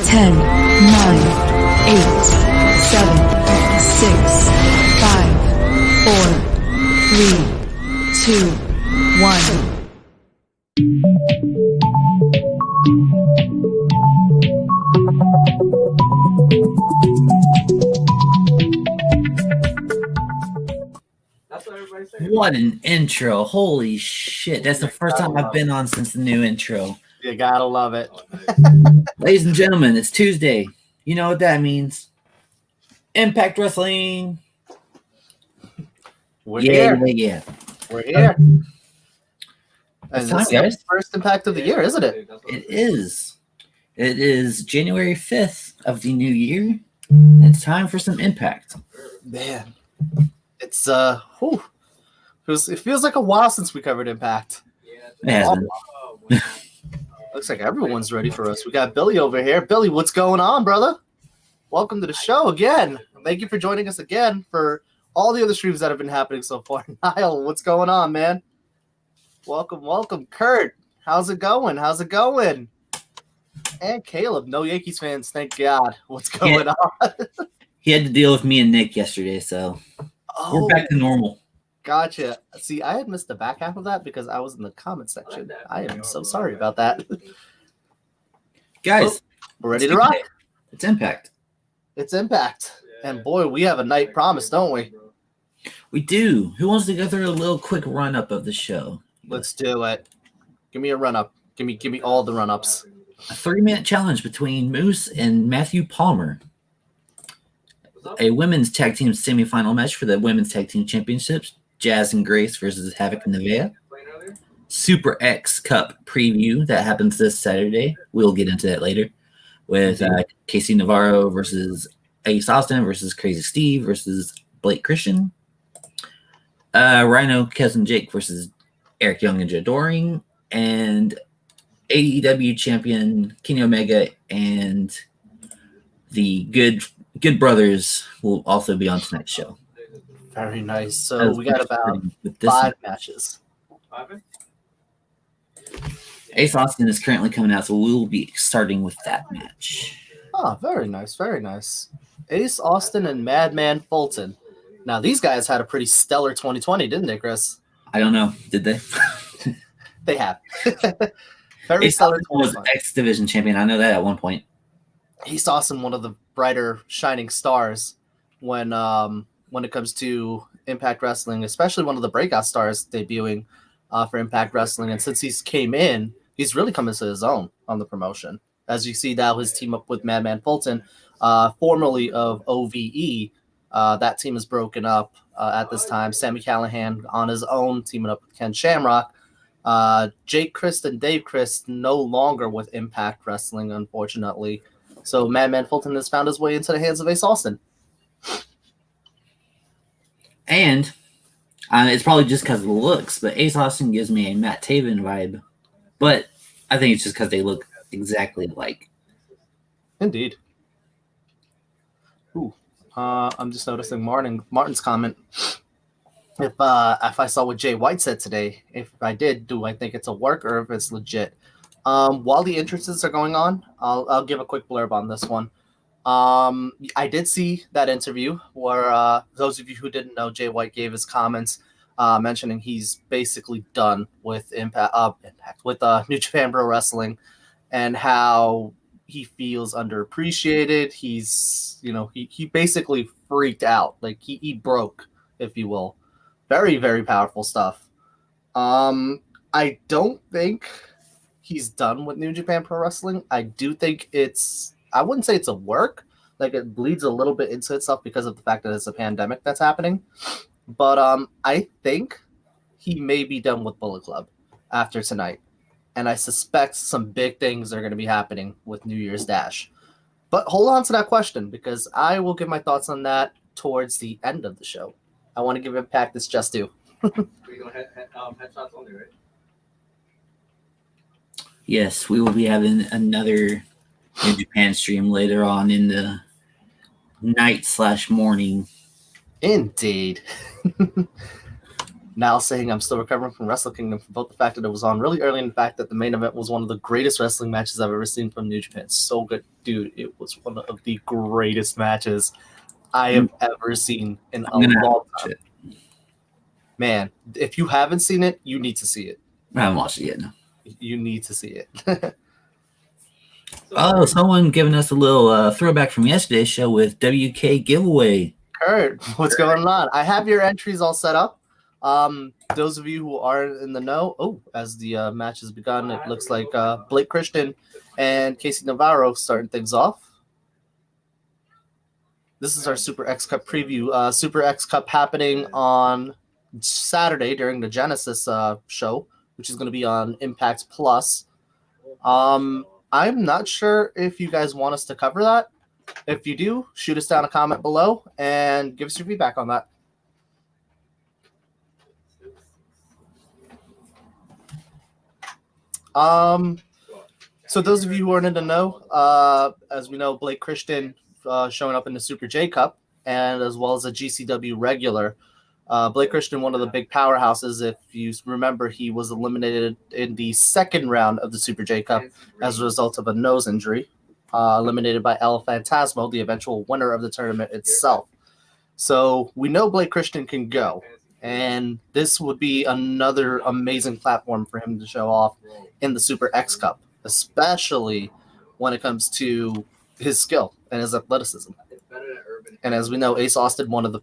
10, 9, 8, 7, 6, 5, 4, 3, 2, 1. What an intro. Holy shit. That's the first time I've been on since the new intro. You gotta love it. Ladies and gentlemen, it's Tuesday. You know what that means. Impact Wrestling. We're here. Yeah. We're here. It's And time, this is guys. the first Impact of the year, isn't it? It is. It is January 5th of the new year. It's time for some Impact. Man. It's it feels like a while since we covered Impact. It has been. Looks like everyone's ready for us. We got Billy over here. Billy, what's going on, brother? Welcome to the show again. Thank you for joining us again for all the other streams that have been happening so far. Niall, what's going on, man? Welcome. Kurt, how's it going? And Caleb, no Yankees fans, thank God. What's going on? He had to deal with me and Nick yesterday, so we're back to normal. Gotcha. See, I had missed the back half of that because I was in the comment section. I am so sorry about that. Guys, we're ready to rock. It's Impact. It's Impact. And boy, we have a night promise, don't we? We do. Who wants to go through a little quick run-up of the show? Let's do it. Give me a run-up. Give me all the run-ups. A 3-minute challenge between Moose and Matthew Palmer. A women's tag team semifinal match for the women's tag team championships. Jazz and Grace versus Havoc and Nevaeh. Super X Cup preview that happens this Saturday. We'll get into that later. With Casey Navarro versus Ace Austin versus Crazy Steve versus Blake Christian. Rhino, Cousin Jake versus Eric Young and Joe Doring. And AEW champion Kenny Omega and the Good Brothers will also be on tonight's show. Very nice. So we got about 5 matches. Ace Austin is currently coming out, so we will be starting with that match. Oh, very nice. Ace Austin and Madman Fulton. Now, these guys had a pretty stellar 2020, didn't they, Chris? I don't know. Did they? They have. Very Ace stellar Austin was X Division champion. I know that at one point. Ace Austin, one of the brighter, shining stars when it comes to Impact Wrestling, especially one of the breakout stars debuting for Impact Wrestling. And since he's came in, he's really come into his own on the promotion. As you see now, his team up with Madman Fulton, formerly of OVE. That team is broken up at this time. Sami Callihan on his own, teaming up with Ken Shamrock. Jake Christ and Dave Christ no longer with Impact Wrestling, unfortunately. So Madman Fulton has found his way into the hands of Ace Austin. And it's probably just because of the looks, but Ace Austin gives me a Matt Taven vibe. But I think it's just because they look exactly alike. Indeed. Ooh. I'm just noticing Martin's comment. If I saw what Jay White said today, if I did, do I think it's a work or if it's legit? While the entrances are going on, I'll give a quick blurb on this one. I did see that interview where those of you who didn't know, Jay White gave his comments mentioning he's basically done with Impact with New Japan Pro Wrestling and how he feels underappreciated. He's, he basically freaked out. Like he broke, if you will. Very, very powerful stuff. I don't think he's done with New Japan Pro Wrestling. I do think I wouldn't say it's a work. Like it bleeds a little bit into itself because of the fact that it's a pandemic that's happening. But I think he may be done with Bullet Club after tonight. And I suspect some big things are going to be happening with New Year's Dash. But hold on to that question because I will give my thoughts on that towards the end of the show. I want to give Impact its just due. We're going to headshots only, right? Yes, we will be having another New Japan stream later on in the night/morning. Indeed. Now saying I'm still recovering from Wrestle Kingdom from both the fact that it was on really early and the fact that the main event was one of the greatest wrestling matches I've ever seen from New Japan. So good, dude. It was one of the greatest matches I have ever seen in a I'm gonna have to long watch time. it. Man, if you haven't seen it, you need to see it. I haven't watched it yet. No. You need to see it. Oh, someone giving us a little throwback from yesterday's show with WK giveaway. Kurt, what's going on? I have your entries all set up. Those of you who are in the know, as the match has begun, it looks like Blake Christian and Casey Navarro starting things off. This is our Super X Cup preview. Super X Cup happening on Saturday during the Genesis show, which is going to be on Impact Plus. I'm not sure if you guys want us to cover that. If you do, shoot us down a comment below and give us your feedback on that. So those of you who aren't in the know, as we know, Blake Christian showing up in the Super J Cup, and as well as a GCW regular. Blake Christian, one of the big powerhouses. If you remember, he was eliminated in the second round of the Super J Cup as a result of a nose injury. Eliminated by El Phantasmo, the eventual winner of the tournament itself. So we know Blake Christian can go, and this would be another amazing platform for him to show off in the Super X Cup, especially when it comes to his skill and his athleticism. And as we know, Ace Austin, one of the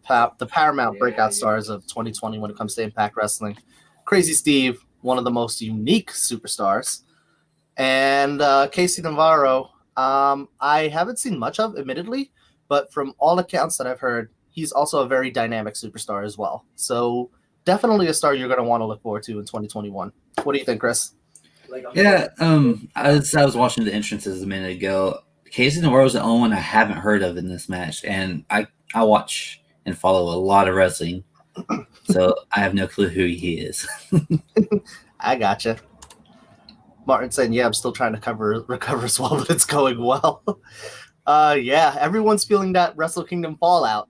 Paramount breakout stars of 2020 when it comes to Impact Wrestling. Crazy Steve, one of the most unique superstars. And Casey Navarro, I haven't seen much of, admittedly, but from all accounts that I've heard, he's also a very dynamic superstar as well. So definitely a star you're going to want to look forward to in 2021. What do you think, Chris? Yeah, as I was watching the entrances a minute ago, Casey Navarro is the only one I haven't heard of in this match, and I watch and follow a lot of wrestling, so I have no clue who he is. I gotcha. Martin saying, yeah, I'm still trying to recover as well, but it's going well. Yeah, everyone's feeling that Wrestle Kingdom fallout,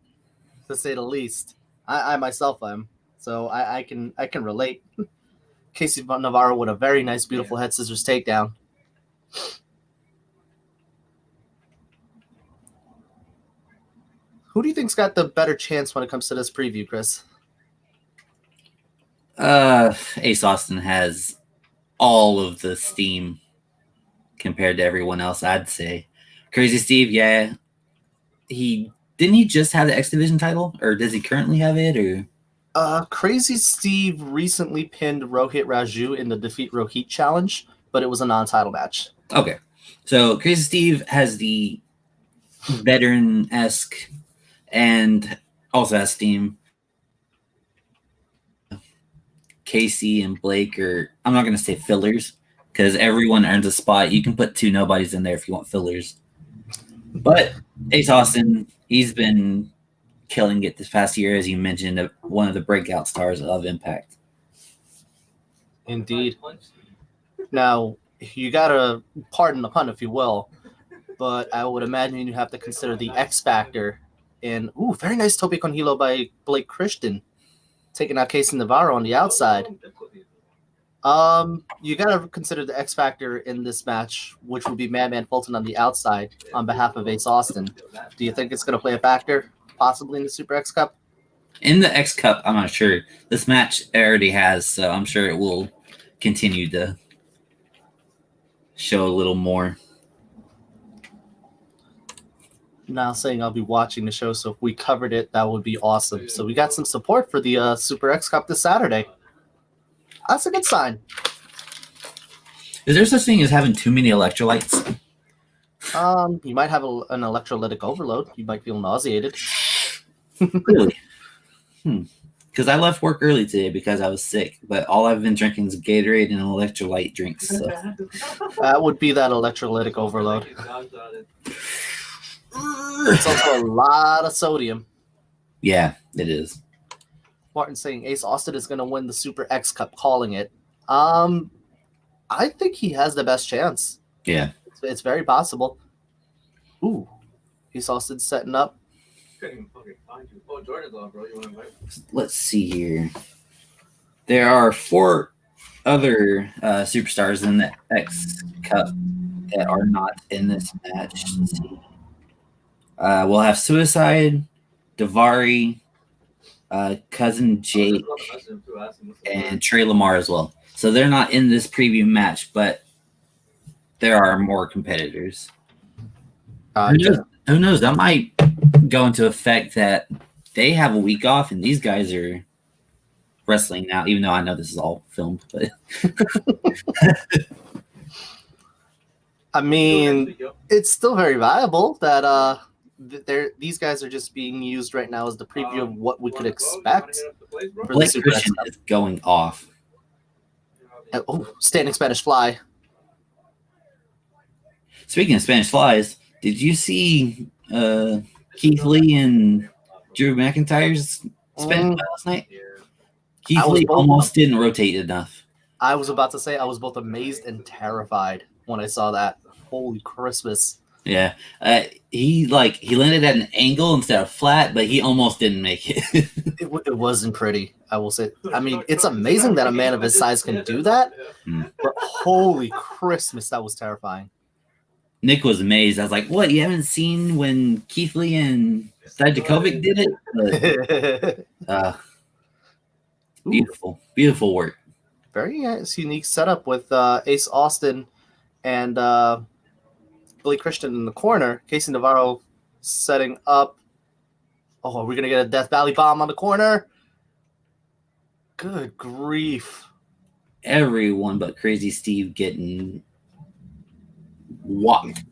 to say the least. I myself am, so I can relate. Casey Navarro with a very nice, beautiful head scissors takedown. Who do you think's got the better chance when it comes to this preview, Chris? Ace Austin has all of the steam compared to everyone else, I'd say. Crazy Steve, yeah. Didn't he just have the X Division title? Or does he currently have it? Or Crazy Steve recently pinned Rohit Raju in the Defeat Rohit challenge, but it was a non-title match. Okay. So Crazy Steve has the veteran-esque and also has steam. Casey and Blake are, I'm not going to say fillers, because everyone earns a spot. You can put two nobodies in there if you want fillers. But Ace Austin, he's been killing it this past year, as you mentioned, one of the breakout stars of Impact. Indeed. Now, you got to pardon the pun, if you will, but I would imagine you have to consider the X Factor. And, very nice tope con hilo by Blake Christian, taking out Casey Navarro on the outside. You got to consider the X Factor in this match, which will be Madman Fulton on the outside on behalf of Ace Austin. Do you think it's going to play a factor, possibly in the Super X Cup? In the X Cup, I'm not sure. This match already has, so I'm sure it will continue to show a little more. Now saying I'll be watching the show, so if we covered it, that would be awesome. So we got some support for the Super X Cup this Saturday. That's a good sign. Is there such thing as having too many electrolytes? You might have an electrolytic overload. You might feel nauseated. Really? Because I left work early today because I was sick, but all I've been drinking is Gatorade and electrolyte drinks. So. That would be that electrolytic overload. It's also a lot of sodium. Yeah, it is. Martin saying Ace Austin is going to win the Super X Cup, calling it. I think he has the best chance. Yeah. It's very possible. Ace Austin setting up. Couldn't even fucking find you. Oh, Jordan's on, bro. You want to invite? Let's see here. There are 4 other superstars in the X Cup that are not in this match. Let's see. We'll have Suicide, Davari, Cousin Jake, and Trey Lamar as well. So they're not in this preview match, but there are more competitors. Who knows? That might go into effect that they have a week off and these guys are wrestling now, even though I know this is all filmed. But I mean, it's still very viable that these guys are just being used right now as the preview of what we could expect for the Blake Super X Christian Cup. is going off. Oh, standing Spanish fly. Speaking of Spanish flies, did you see Keith Lee and Drew McIntyre's Spanish fly last night? Keith Lee almost didn't rotate enough. I was about to say I was both amazed and terrified when I saw that. Holy Christmas. Yeah. He landed at an angle instead of flat, but he almost didn't make it. It wasn't pretty, I will say. I mean, it's amazing that a man of his size can do that, but holy Christmas, that was terrifying. Nick was amazed. I was like, what, you haven't seen when Keith Lee and Dijakovic did it? But, beautiful work. Very unique setup with Ace Austin and Billy Christian in the corner. Casey Navarro setting up. Oh, are we going to get a Death Valley bomb on the corner? Good grief. Everyone but Crazy Steve getting whopped.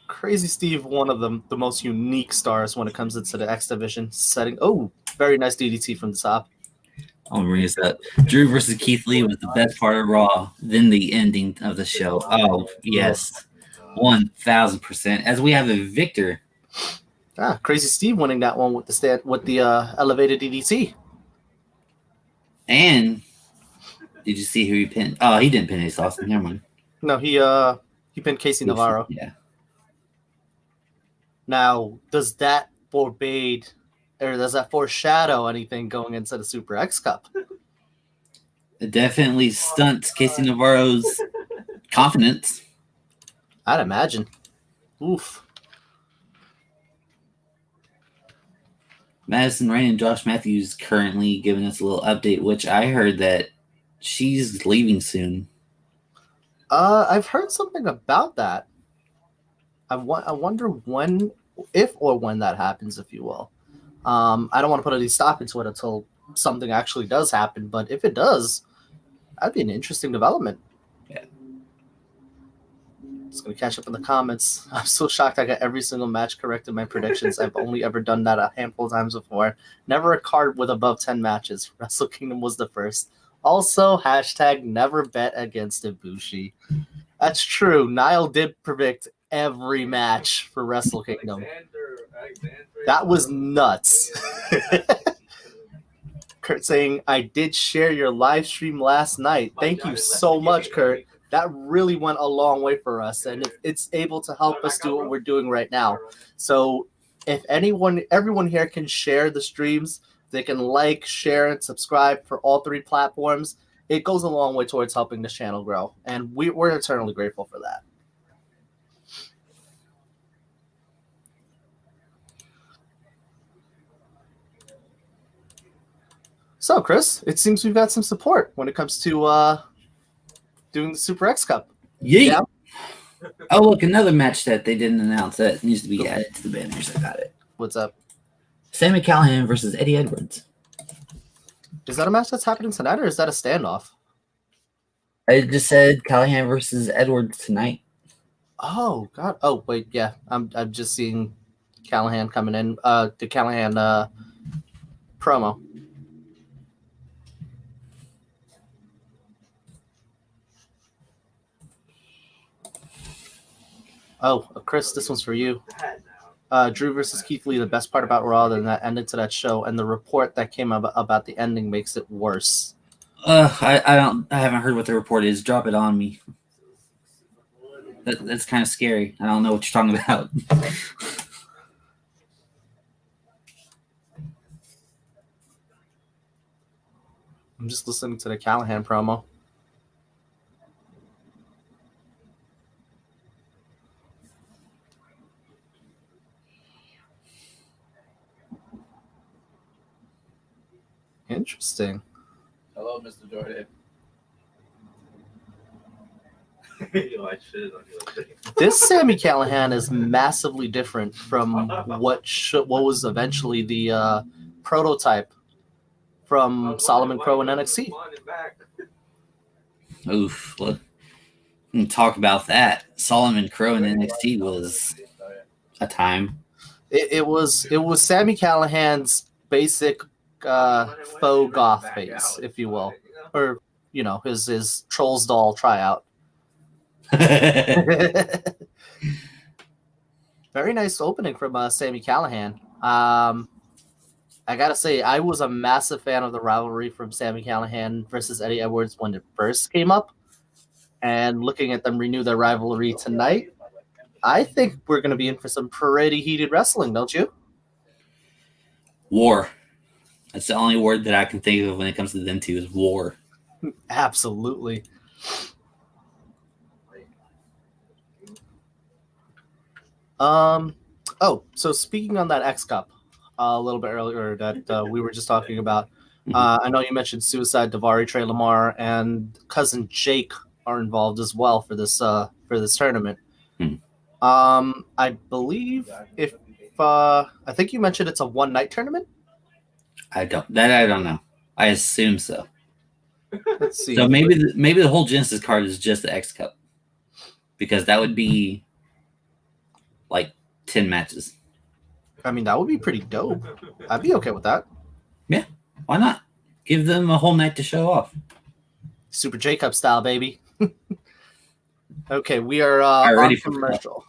Crazy Steve, one of the most unique stars when it comes into the X Division setting. Oh, very nice DDT from the top. I'll bring this up. Drew versus Keith Lee was the best part of Raw, then the ending of the show. Oh, yes. 1,000%. As we have a victor. Crazy Steve winning that one with the elevated DDT. And did you see who he pinned? Oh, he didn't pin Ace Austin. Never mind. No, he pinned Casey Navarro. Yeah. Now, does that foreshadow anything going into the Super X Cup? It definitely stunts Casey Navarro's confidence. I'd imagine. Oof. Madison Rain and Josh Matthews currently giving us a little update, which I heard that she's leaving soon. I've heard something about that. I wonder if when that happens, if you will. I don't want to put any stock into it until something actually does happen, but if it does, that'd be an interesting development. Yeah. Just gonna catch up in the comments. I'm so shocked I got every single match correct in my predictions. I've only ever done that a handful of times before. Never a card with above 10 matches. Wrestle Kingdom was the first. Also, # never bet against Ibushi. That's true. Niall did predict every match for Wrestle Kingdom. That was nuts. Kurt saying, I did share your live stream last night. Thank you so much, Kurt. That really went a long way for us, and it's able to help us do what we're doing right now. So if everyone here can share the streams, they can like, share, and subscribe for all 3 platforms. It goes a long way towards helping this channel grow, and we're eternally grateful for that. So, Chris, it seems we've got some support when it comes to doing the Super X Cup. Yeah. Oh, look, another match that they didn't announce that needs to be added to the banners. I got it. What's up? Sami Callihan versus Eddie Edwards. Is that a match that's happening tonight, or is that a standoff? I just said Callihan versus Edwards tonight. Oh God! Oh wait, yeah. I'm just seeing Callihan coming in. The Callihan promo. Oh, Chris, this one's for you. Drew versus Keith Lee, the best part about Raw than that ended to that show, and the report that came about the ending makes it worse. I haven't heard what the report is. Drop it on me. That's kind of scary. I don't know what you're talking about. I'm just listening to the Callahan promo. Interesting. Hello, Mr. Jordan. Yo, I shit on you. This Sammy Callahan is massively different from what was eventually the prototype from Solomon Crowe in NXT. Oof. Look, talk about that. Solomon Crowe in NXT was a time. It was Sammy Callahan's basic faux goth face, if you will, or his Trolls doll tryout. Very nice opening from Sammy Callahan. I gotta say, I was a massive fan of the rivalry from Sammy Callahan versus Eddie Edwards when it first came up, and looking at them renew their rivalry tonight, I think we're going to be in for some pretty heated wrestling, don't you? War. That's the only word that I can think of when it comes to them two is war. Absolutely. So speaking on that X Cup a little bit earlier that we were just talking about, I know you mentioned Suicide, Davari, Trey Lamar, and cousin Jake are involved as well for this tournament. I believe I think you mentioned it's a one-night tournament. I don't know. I assume so. Let's see. So maybe the whole Genesis card is just the X Cup, because that would be like 10 matches. I mean, that would be pretty dope. I'd be okay with that. Yeah, why not? Give them a whole night to show off. Super J-Cup style, baby. Okay, we are on commercial.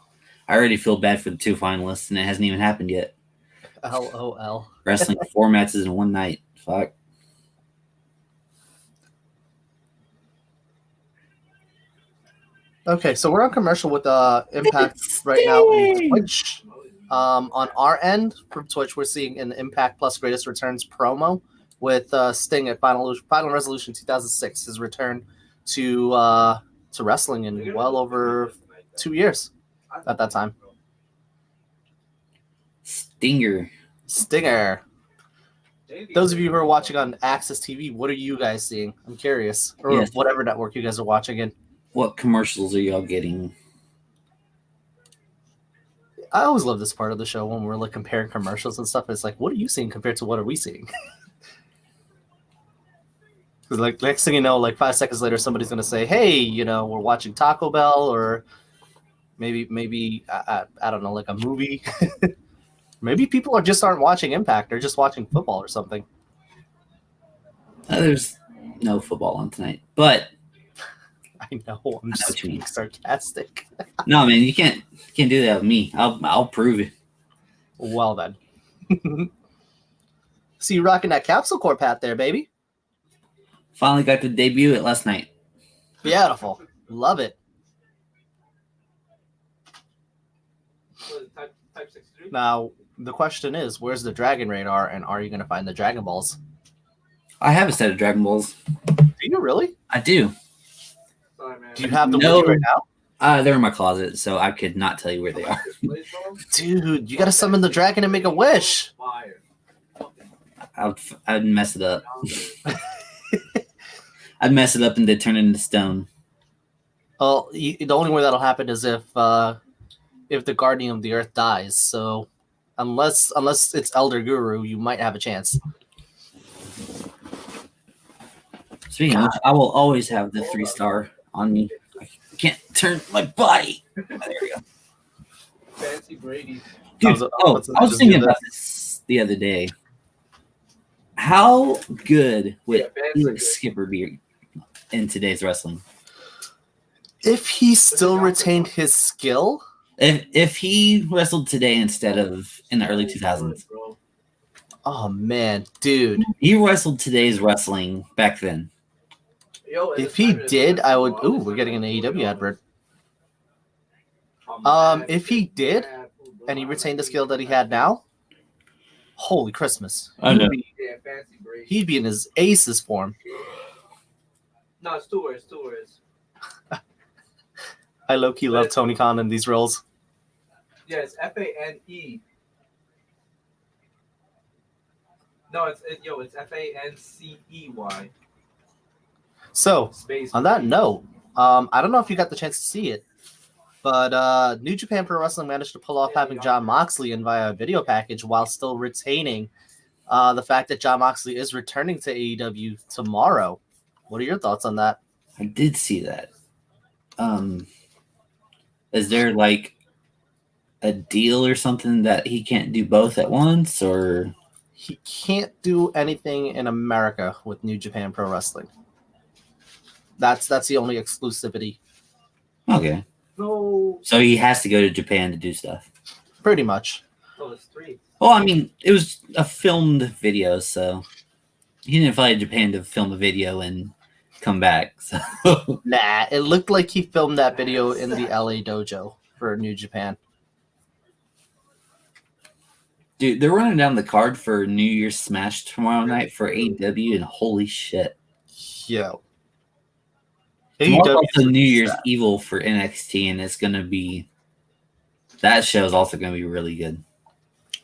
I already feel bad for the two finalists, and it hasn't even happened yet. LOL. Wrestling 4 matches in one night. Fuck. Okay, so we're on commercial with Impact right now on Twitch. On our end from Twitch, we're seeing an Impact Plus Greatest Returns promo with Sting at Final Resolution 2006, his return to wrestling in well over 2 years at that time. Stinger. Those of you who are watching on Access TV, what are you guys seeing? I'm curious. Or whatever network you guys are watching in. What commercials are y'all getting? I always love this part of the show when we're like comparing commercials and stuff. It's like, what are you seeing compared to what are we seeing? Because like next thing you know, like 5 seconds later, somebody's gonna say, "Hey, we're watching Taco Bell," or maybe I don't know, like a movie. Maybe people aren't watching Impact; they're just watching football or something. There's no football on tonight, but I know I'm just being sarcastic. No, man, you can't do that with me. I'll prove it. Well then, see you rocking that Capsule Corp hat there, baby. Finally got to debut it last night. Beautiful, love it. Type 63? Now the question is, where's the Dragon Radar, and are you going to find the Dragon Balls? I have a set of Dragon Balls. Do you really? I do. Sorry, man. Do you have them with you right now? They're in my closet, so I could not tell you where they are. Dude, you got to summon the dragon and make a wish. I'd mess it up. I'd mess it up and they'd turn it into stone. Well, the only way that'll happen is if the Guardian of the Earth dies. So unless it's Elder Guru, you might have a chance. Speaking of which, I will always have the 3-star on me. I can't turn my body. There we go. Fancy Brady. Dude, I was thinking about this the other day. How good would Felix Skipper be in today's wrestling? If he still retained his skill? If he wrestled today instead of in the early 2000s. Oh, man, dude. He wrestled today's wrestling back then. If he did, I would... Ooh, we're getting an AEW advert. If he did, and he retained the skill that he had now, holy Christmas. I know. Fancy Brady. He'd be in his aces form. No, it's 2 words. 2 words. I low-key love Tony Khan in these roles. Yeah, it's Fane. No, it's Fancey. So, Space. on that Brady. note, I don't know if you got the chance to see it, but New Japan Pro Wrestling managed to pull off having Jon Moxley in via a video package while still retaining the fact that Jon Moxley is returning to AEW tomorrow. What are your thoughts on that? I did see that. Is there like a deal or something that he can't do both at once, or He can't do anything in America with New Japan Pro Wrestling. That's the only exclusivity, okay? No. So he has to go to Japan to do stuff. pretty much. Oh, it's 3. Well, I mean, it was a filmed video, so he didn't fly to Japan to film a video and come back. So Nah, it looked like he filmed that video in the LA dojo for New Japan. dude, they're running down the card for New Year's Smash tomorrow night for AEW, and holy shit. Yo. Tomorrow's AEW also is New Year's sad. Evil for NXT, and it's gonna be that show is also gonna be really good.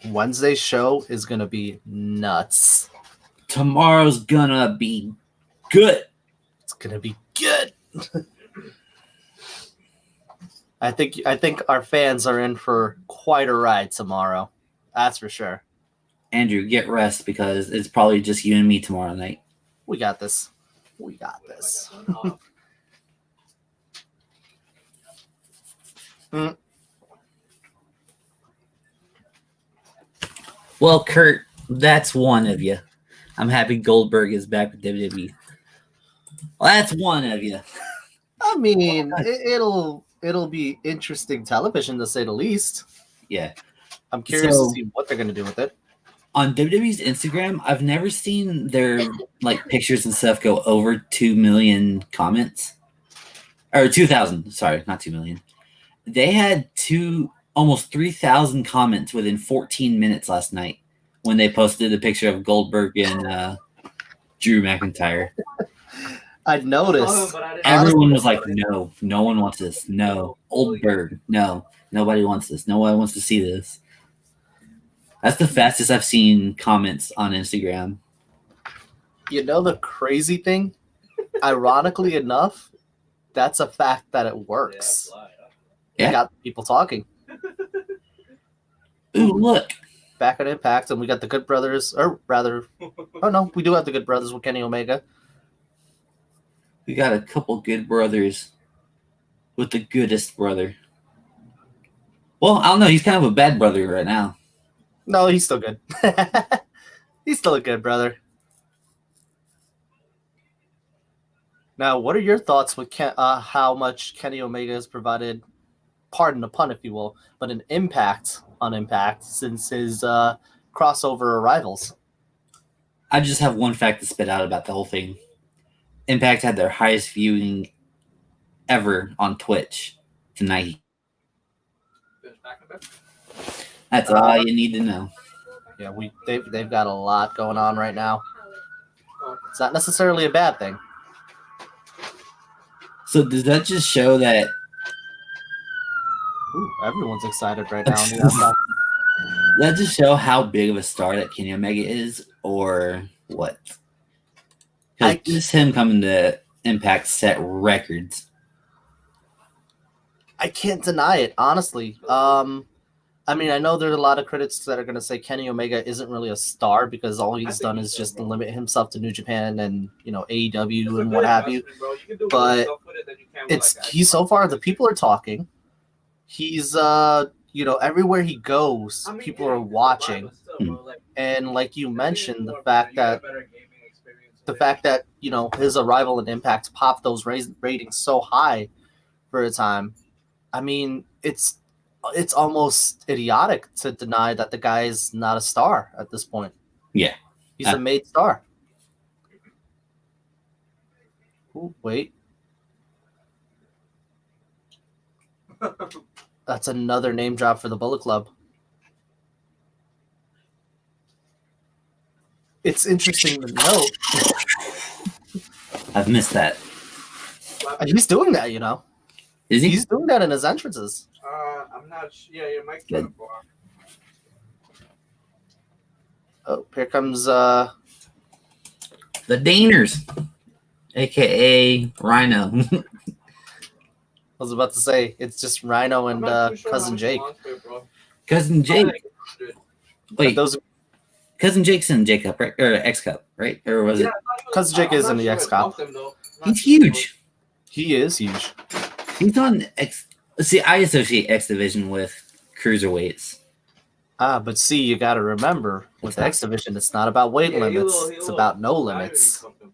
Wednesday's show is gonna be nuts. Tomorrow's gonna be good. It's gonna be good. I think our fans are in for quite a ride tomorrow. That's for sure. Andrew, get rest because it's probably just you and me tomorrow night. We got this. We got this. Well, Kurt, that's one of you. I'm happy Goldberg is back with WWE. Well, that's one of you. I mean, it'll be interesting television to say the least. Yeah. I'm curious So- to see what they're gonna do with it. On WWE's Instagram, I've never seen their like pictures and stuff go over 2 million comments. Or 2,000, sorry, not 2 million. They had almost 3,000 comments within 14 minutes last night when they posted a picture of Goldberg and Drew McIntyre. I noticed. Everyone was like, no one wants this. No. Oldberg, no. Nobody wants this. No one wants to see this. That's the fastest I've seen comments on Instagram. You know the crazy thing? Ironically enough, that's a fact that it works. Yeah. It got people talking. Ooh, look. Back at Impact, and we got the Good Brothers, or rather, oh no, we do have the Good Brothers with Kenny Omega. We got a couple good brothers with the goodest brother. Well, I don't know. He's kind of a bad brother right now. No, he's still good. He's still a good brother. Now, what are your thoughts with how much Kenny Omega has provided, pardon the pun if you will, but an impact on Impact since his crossover arrivals? I just have one fact to spit out about the whole thing. Impact had their highest viewing ever on Twitch tonight. That's all you need to know. Yeah, they've got a lot going on right now. It's not necessarily a bad thing. So does that just show that Ooh, everyone's excited right now. On the outside. that just show how big of a star that Kenny Omega is, or what? Because just him coming to Impact set records. I can't deny it, honestly. I mean, I know there's a lot of critics that are going to say Kenny Omega isn't really a star because all he's done is just limit himself to New Japan and AEW and what have you. But he's so far the people are talking. He's everywhere he goes, people are watching, and like you mentioned, the fact that his arrival in Impact popped those ratings so high for a time. I mean, it's almost idiotic to deny that the guy is not a star at this point. Yeah. He's a made star. Ooh, wait. That's another name drop for the Bullet Club. it's interesting to note I've missed that. he's doing that. You know, Is he? he's doing that in his entrances. I'm not. Yeah, your mic's Good. kind of far. Oh, here comes The Daners, aka Rhino. I was about to say it's just Rhino and I'm not too sure how cousin much Jake. belongs to it, bro. Cousin Jake. Wait, And those Cousin Jake's in J Cup, right? Or X Cup, right? Or was Yeah, it? I thought it was- Cousin Jake I'm is not in the sure X it Cup. belongs to him, though. Not He's sure. huge. he is huge. He's on X. See, I associate X Division with cruiserweights. But see, you got to remember with It's not. X Division, it's not about weight Yeah, he limits. will- he It's will about no value limits. something.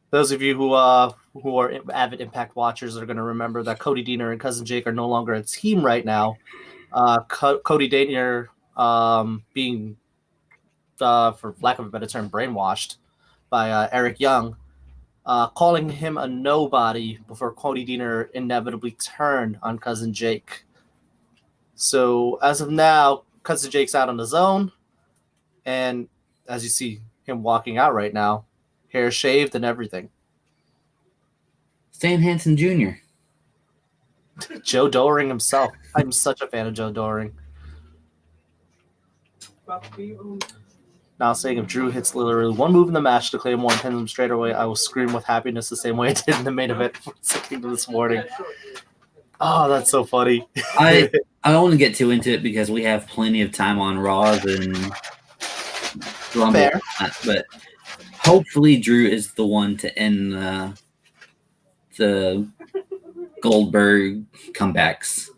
Those of you who are avid Impact watchers are going to remember that Cody Deaner and Cousin Jake are no longer a team right now. Cody Deaner being, for lack of a better term, brainwashed by Eric Young, calling him a nobody before Cody Deaner inevitably turned on Cousin Jake. So as of now, Cousin Jake's out on his own, and as you see him walking out right now, hair shaved and everything. Stan Hansen Jr. Joe Doring himself. I'm such a fan of Joe Doring. Now saying if Drew hits literally one move in the match to claim one, pin him straight away, I will scream with happiness the same way I did in the main event this morning. Oh, that's so funny. I don't want to get too into it because we have plenty of time on Raws and Rumble, Fair. but hopefully Drew is the one to end the Goldberg comebacks.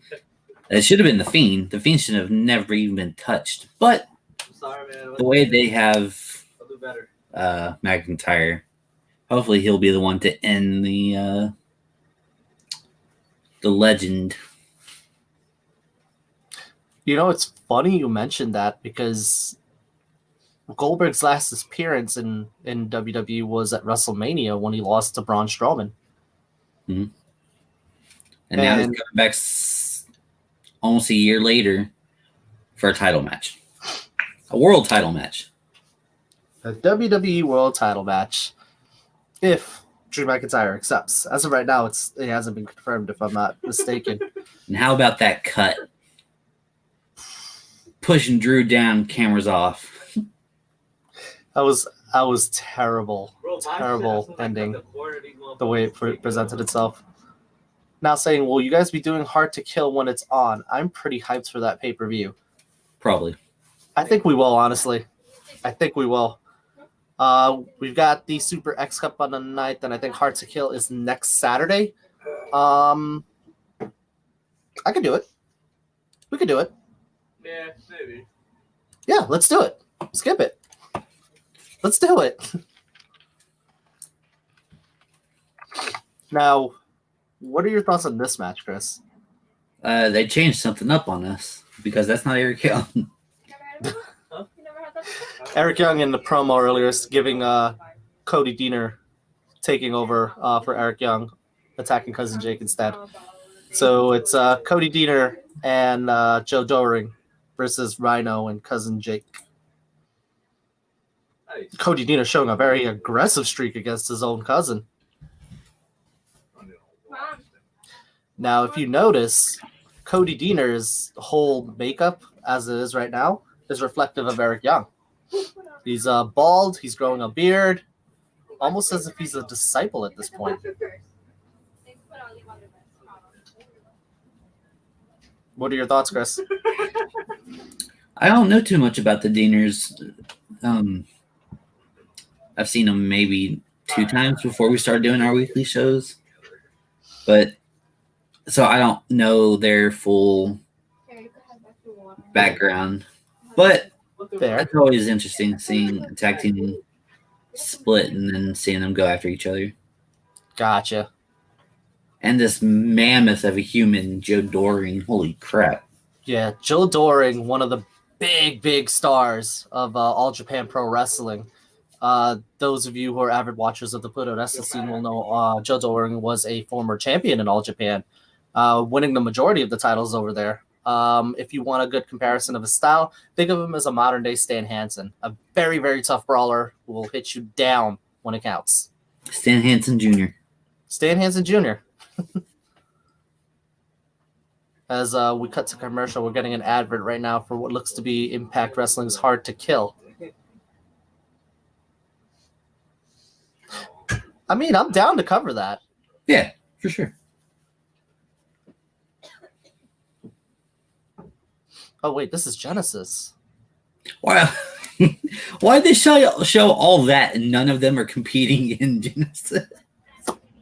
It should have been the Fiend. The Fiend should have never even been touched. But I'm sorry, man. the way they have I'll do better. McIntyre, hopefully he'll be the one to end the legend. You know, it's funny you mentioned that because Goldberg's last appearance in WWE was at WrestleMania when he lost to Braun Strowman. And now he's And- coming back almost a year later for a title match. A world title match. A WWE World Title match, if Drew McIntyre accepts. As of right now, it hasn't been confirmed, if I'm not mistaken. And how about that cut? Pushing Drew down, cameras off. That was terrible. Bro, my Terrible shit, I ending, cut the cord of these The way it presented itself. Now saying, will you guys be doing Hard to Kill when it's on? I'm pretty hyped for that pay-per-view. Probably. I think we will, honestly. I think we will. We've got the Super X Cup on the 9th, and I think Hard to Kill is next Saturday. I could do it. We could do it. Yeah, maybe. Yeah, let's do it. Skip it. Let's do it. Now, what are your thoughts on this match, Chris? They changed something up on us because that's not Eric Young. Eric Young in the promo earlier is giving Cody Deaner taking over for Eric Young, attacking Cousin Jake instead. So it's Cody Deaner and Joe Doring versus Rhino and Cousin Jake. Nice. Cody Deaner showing a very aggressive streak against his own cousin. Now, if you notice, Cody Deaner's whole makeup, as it is right now, is reflective of Eric Young. He's bald, he's growing a beard, almost as if he's a disciple at this point. What are your thoughts, Chris? I don't know too much about the Deaners. I've seen them maybe 2 times before we started doing our weekly shows. But so I don't know their full background. But Fair. it's always interesting seeing a tag team split and then seeing them go after each other. Gotcha. And this mammoth of a human, Joe Doring. Holy crap. Yeah, Joe Doring, one of the big stars of All Japan Pro Wrestling. Those of you who are avid watchers of the Pluto Wrestling scene will know Joe Doring was a former champion in All Japan, winning the majority of the titles over there. If you want a good comparison of his style, think of him as a modern day Stan Hansen, a very, very tough brawler who will hit you down when it counts. Stan Hansen Jr. Stan Hansen Jr. As we cut to commercial, we're getting an advert right now for what looks to be Impact Wrestling's Hard to Kill. I mean, I'm down to cover that. Yeah, for sure. Oh, wait, this is Genesis. Wow. Why did they show all that and none of them are competing in Genesis?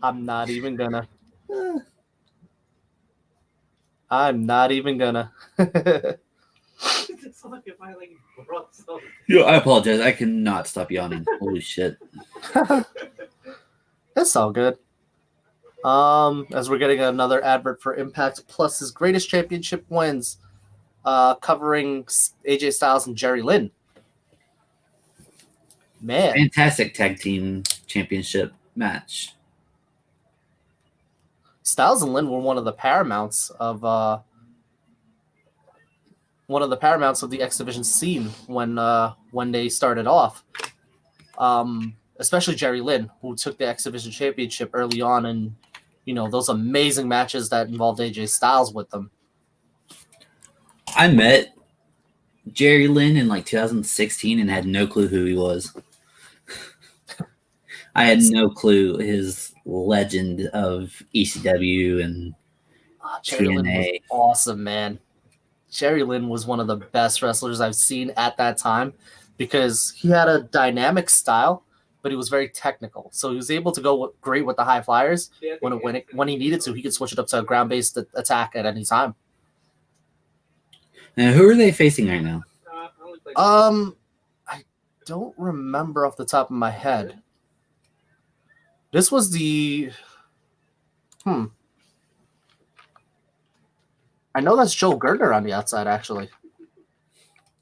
I'm not even gonna. I'm not even gonna. It's like if I like brought something. Yeah, I apologize. I cannot stop yawning. Holy shit. It's all good. As we're getting another advert for Impact plus his greatest championship wins, covering AJ Styles and Jerry Lynn. Man, Fantastic tag team championship match. Styles and Lynn were one of the paramounts of the X Division scene when they started off. Especially Jerry Lynn, who took the X Division championship early on, and those amazing matches that involved AJ Styles with them. I met Jerry Lynn in like 2016 and had no clue who he was. I had no clue his legend of ECW and Jerry Lynn was TNA. awesome, man. Jerry Lynn was one of the best wrestlers I've seen at that time because he had a dynamic style, but he was very technical. So he was able to go great with the high flyers. When he needed to, he could switch it up to a ground-based attack at any time. Now, who are they facing right now? I don't remember off the top of my head. This was the I know that's Joel Gertner on the outside, actually.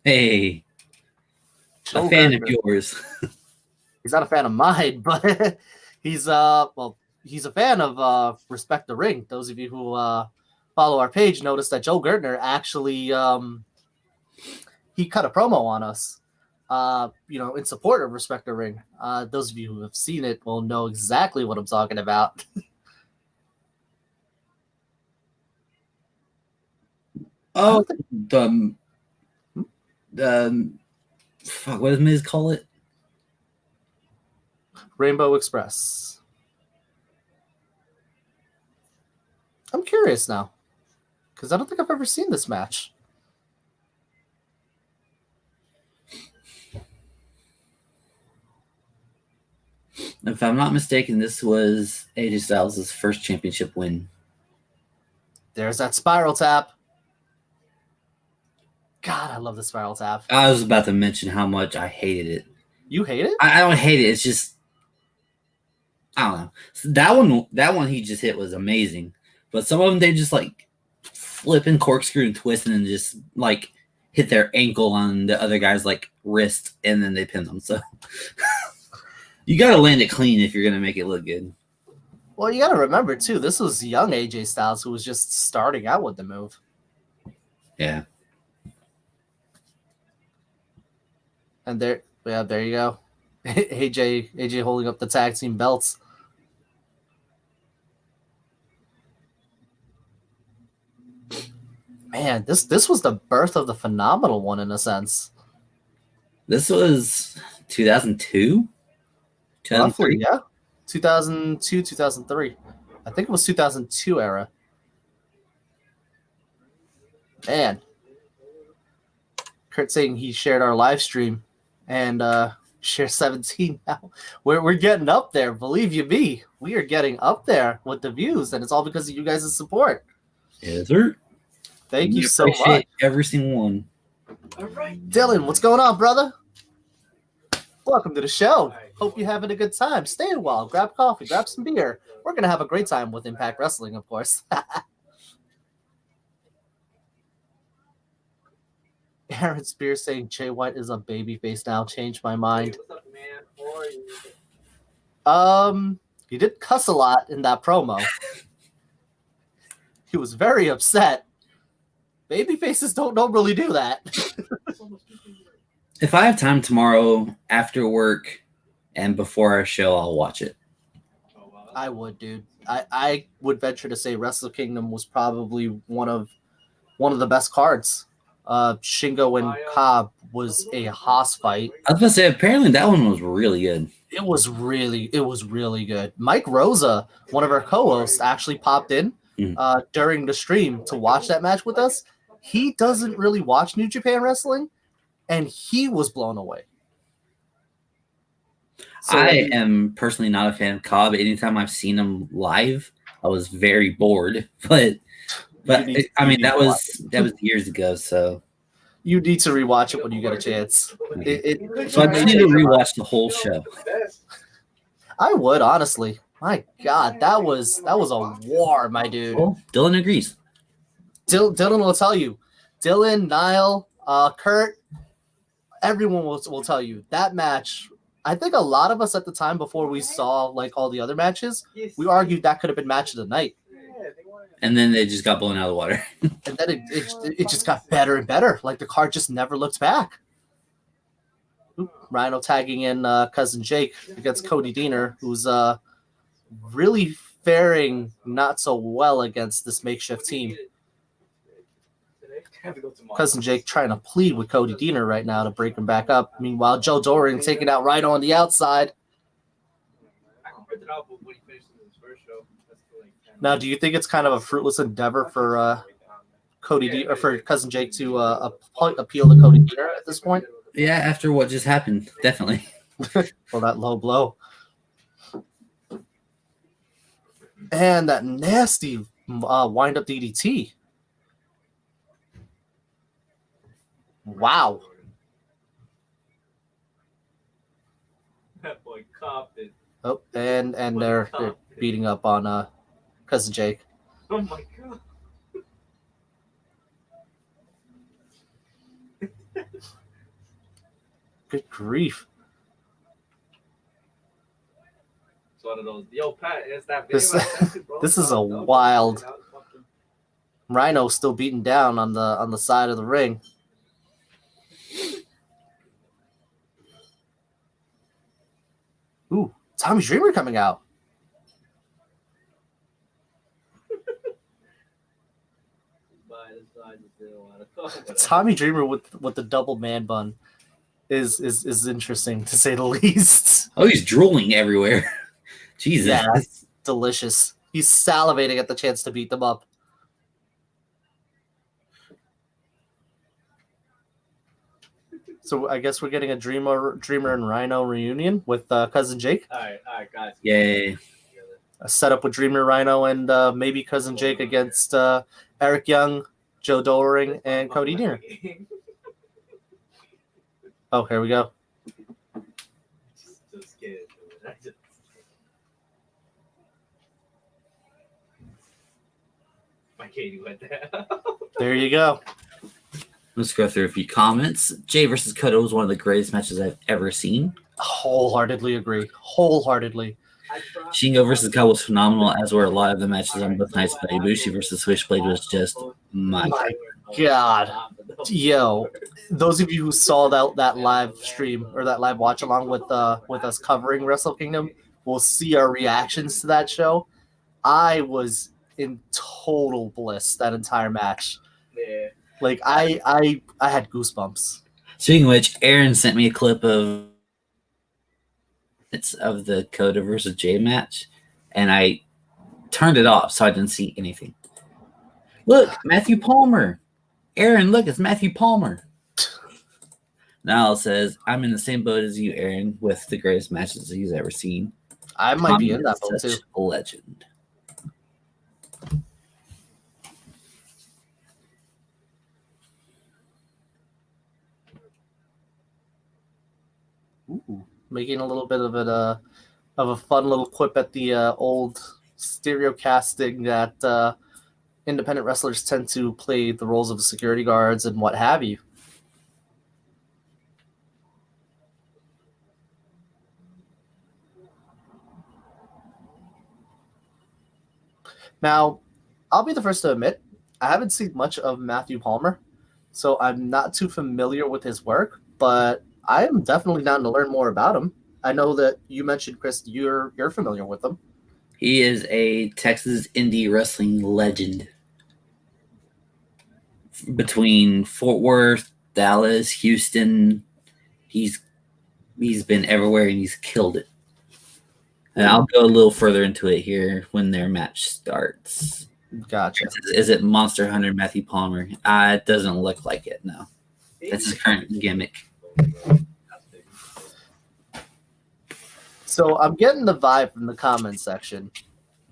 Hey, Joel a fan Gertner. of yours. He's not a fan of mine, but he's a fan of Respect the Ring. Those of you who follow our page notice that Joel Gertner actually he cut a promo on us. In support of Respect the Ring. Those of you who have seen it will know exactly what I'm talking about. Oh, fuck, what does Miz call it? Rainbow Express. I'm curious now, because I don't think I've ever seen this match. If I'm not mistaken, this was AJ Styles' first championship win. There's that spiral tap. God, I love the spiral tap. I was about to mention how much I hated it. You hate it? I don't hate it. It's just, I don't know. That one he just hit was amazing. But some of them, they just like flip and corkscrew and twist and just like hit their ankle on the other guy's like wrist and then they pin them. So you got to land it clean if you're going to make it look good. Well, you got to remember, too, this was young AJ Styles who was just starting out with the move. Yeah. And there you go. AJ holding up the tag team belts. Man, this was the birth of the Phenomenal One in a sense. This was 2002? Roughly, yeah. 2002, 2003. I think it was 2002 era. Man. Kurt saying he shared our live stream and share 17 now. We're getting up there, believe you me. We are getting up there with the views, and it's all because of you guys' support. Yes, sir. Thank We you so appreciate much. every single one. All right. Dylan, what's going on, brother? Welcome to the show. Hope you're having a good time. Stay a while. Grab coffee. Grab some beer. We're going to have a great time with Impact Wrestling, of course. Aaron Spears saying Jay White is a babyface now. Changed my mind. What's up, man? How are you? He did cuss a lot in that promo. He was very upset. Baby faces don't normally do that. If I have time tomorrow after work and before our show, I'll watch it. I would, dude. I would venture to say Wrestle Kingdom was probably one of the best cards. Shingo and Cobb was a hoss fight. I was gonna say apparently that one was really good. It was really good. Mike Rosa, one of our co-hosts, actually popped in during the stream to watch that match with us. He doesn't really watch New Japan Wrestling, and he was blown away. So I am personally not a fan of Cobb. Anytime I've seen him live, I was very bored. But I mean that was years ago. So you need to rewatch it when you get a chance. So I just need to rewatch the whole show. I would honestly. My God, that was a war, my dude. Well, Dylan agrees. Dylan will tell you. Dylan, Niall, Kurt, everyone will tell you that match. I think a lot of us at the time before we saw like all the other matches, we argued that could have been match of the night. And then they just got blown out of the water. And then it just got better and better. Like the card just never looked back. Rhino tagging in Cousin Jake against Cody Deaner, who's really faring not so well against this makeshift team. Cousin Jake trying to plead with Cody Deaner right now to break him back up. Meanwhile, Joe Doring taking out Rhino on the outside. Now, do you think it's kind of a fruitless endeavor for for Cousin Jake to appeal to Cody Deaner at this point? Yeah, after what just happened, definitely. Well, that low blow. And that nasty wind-up DDT. Wow. That boy copped it. Oh, and they're beating up on Cousin Jake. Oh my God. Good grief. It's one of those. Yo, Pat, it's that This- video. this is a wild- Rhino still beaten down on the side of the ring. Ooh, Tommy Dreamer coming out. Tommy Dreamer with the double man bun is interesting to say the least. Oh, he's drooling everywhere. Jesus. Yeah, that's delicious. He's salivating at the chance to beat them up. So I guess we're getting a Dreamer and Rhino reunion with Cousin Jake. All right, guys. Yay. A setup with Dreamer, Rhino, and maybe Cousin Jake against Eric Young, Joe Doering, and Cody Deaner. Oh, here we go. Just kidding. My Katie went there. There you go. Let's go through a few comments. Jay versus Kodo was one of the greatest matches I've ever seen. Wholeheartedly agree. Wholeheartedly. Shingo versus Cobb was phenomenal, as were a lot of the matches on both nights, but Ibushi versus Switchblade was just my God. Yo, those of you who saw that live stream or that live watch along with us covering Wrestle Kingdom will see our reactions to that show. I was in total bliss that entire match. Yeah. Like I had goosebumps. Speaking of which, Aaron sent me a clip of the Coda versus Jay match, and I turned it off so I didn't see anything. Look, Matthew Palmer. Aaron, look, it's Matthew Palmer. Niall says, I'm in the same boat as you, Aaron, with the greatest matches he's ever seen. I might be in that Tommy boat is too. such a legend. Ooh, making a little bit of a fun little quip at the old stereo casting that independent wrestlers tend to play the roles of security guards and what have you. Now, I'll be the first to admit, I haven't seen much of Matthew Palmer, so I'm not too familiar with his work, but I am definitely down to learn more about him. I know that you mentioned, Chris, you're familiar with him. He is a Texas indie wrestling legend. Between Fort Worth, Dallas, Houston, he's been everywhere and he's killed it. And I'll go a little further into it here when their match starts. Gotcha. Is it Monster Hunter Matthew Palmer? It doesn't look like it, no. That's his current gimmick. So I'm getting the vibe from the comment section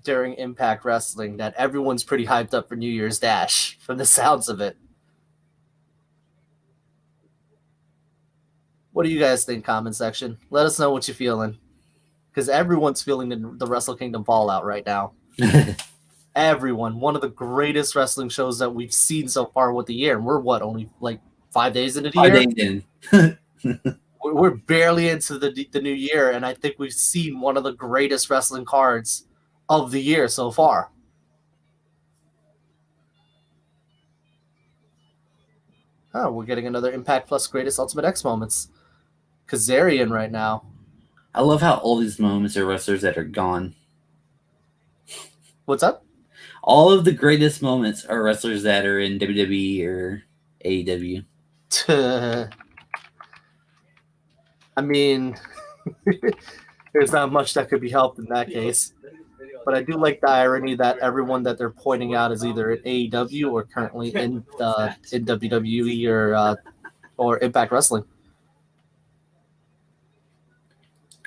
during Impact Wrestling that everyone's pretty hyped up for New Year's Dash from the sounds of it. What do you guys think, comment section? Let us know what you're feeling. Because everyone's feeling the Wrestle Kingdom fallout right now. Everyone. One of the greatest wrestling shows that we've seen so far with the year. And we're only like 5 days into the 5 year? days in. We're barely into the new year, and I think we've seen one of the greatest wrestling cards of the year so far. Oh, we're getting another Impact Plus Greatest Ultimate X moments. Kazarian right now. I love how all these moments are wrestlers that are gone. What's up? All of the greatest moments are wrestlers that are in WWE or AEW. I mean, there's not much that could be helped in that case. But I do like the irony that everyone that they're pointing out is either in AEW or currently in WWE or Impact Wrestling.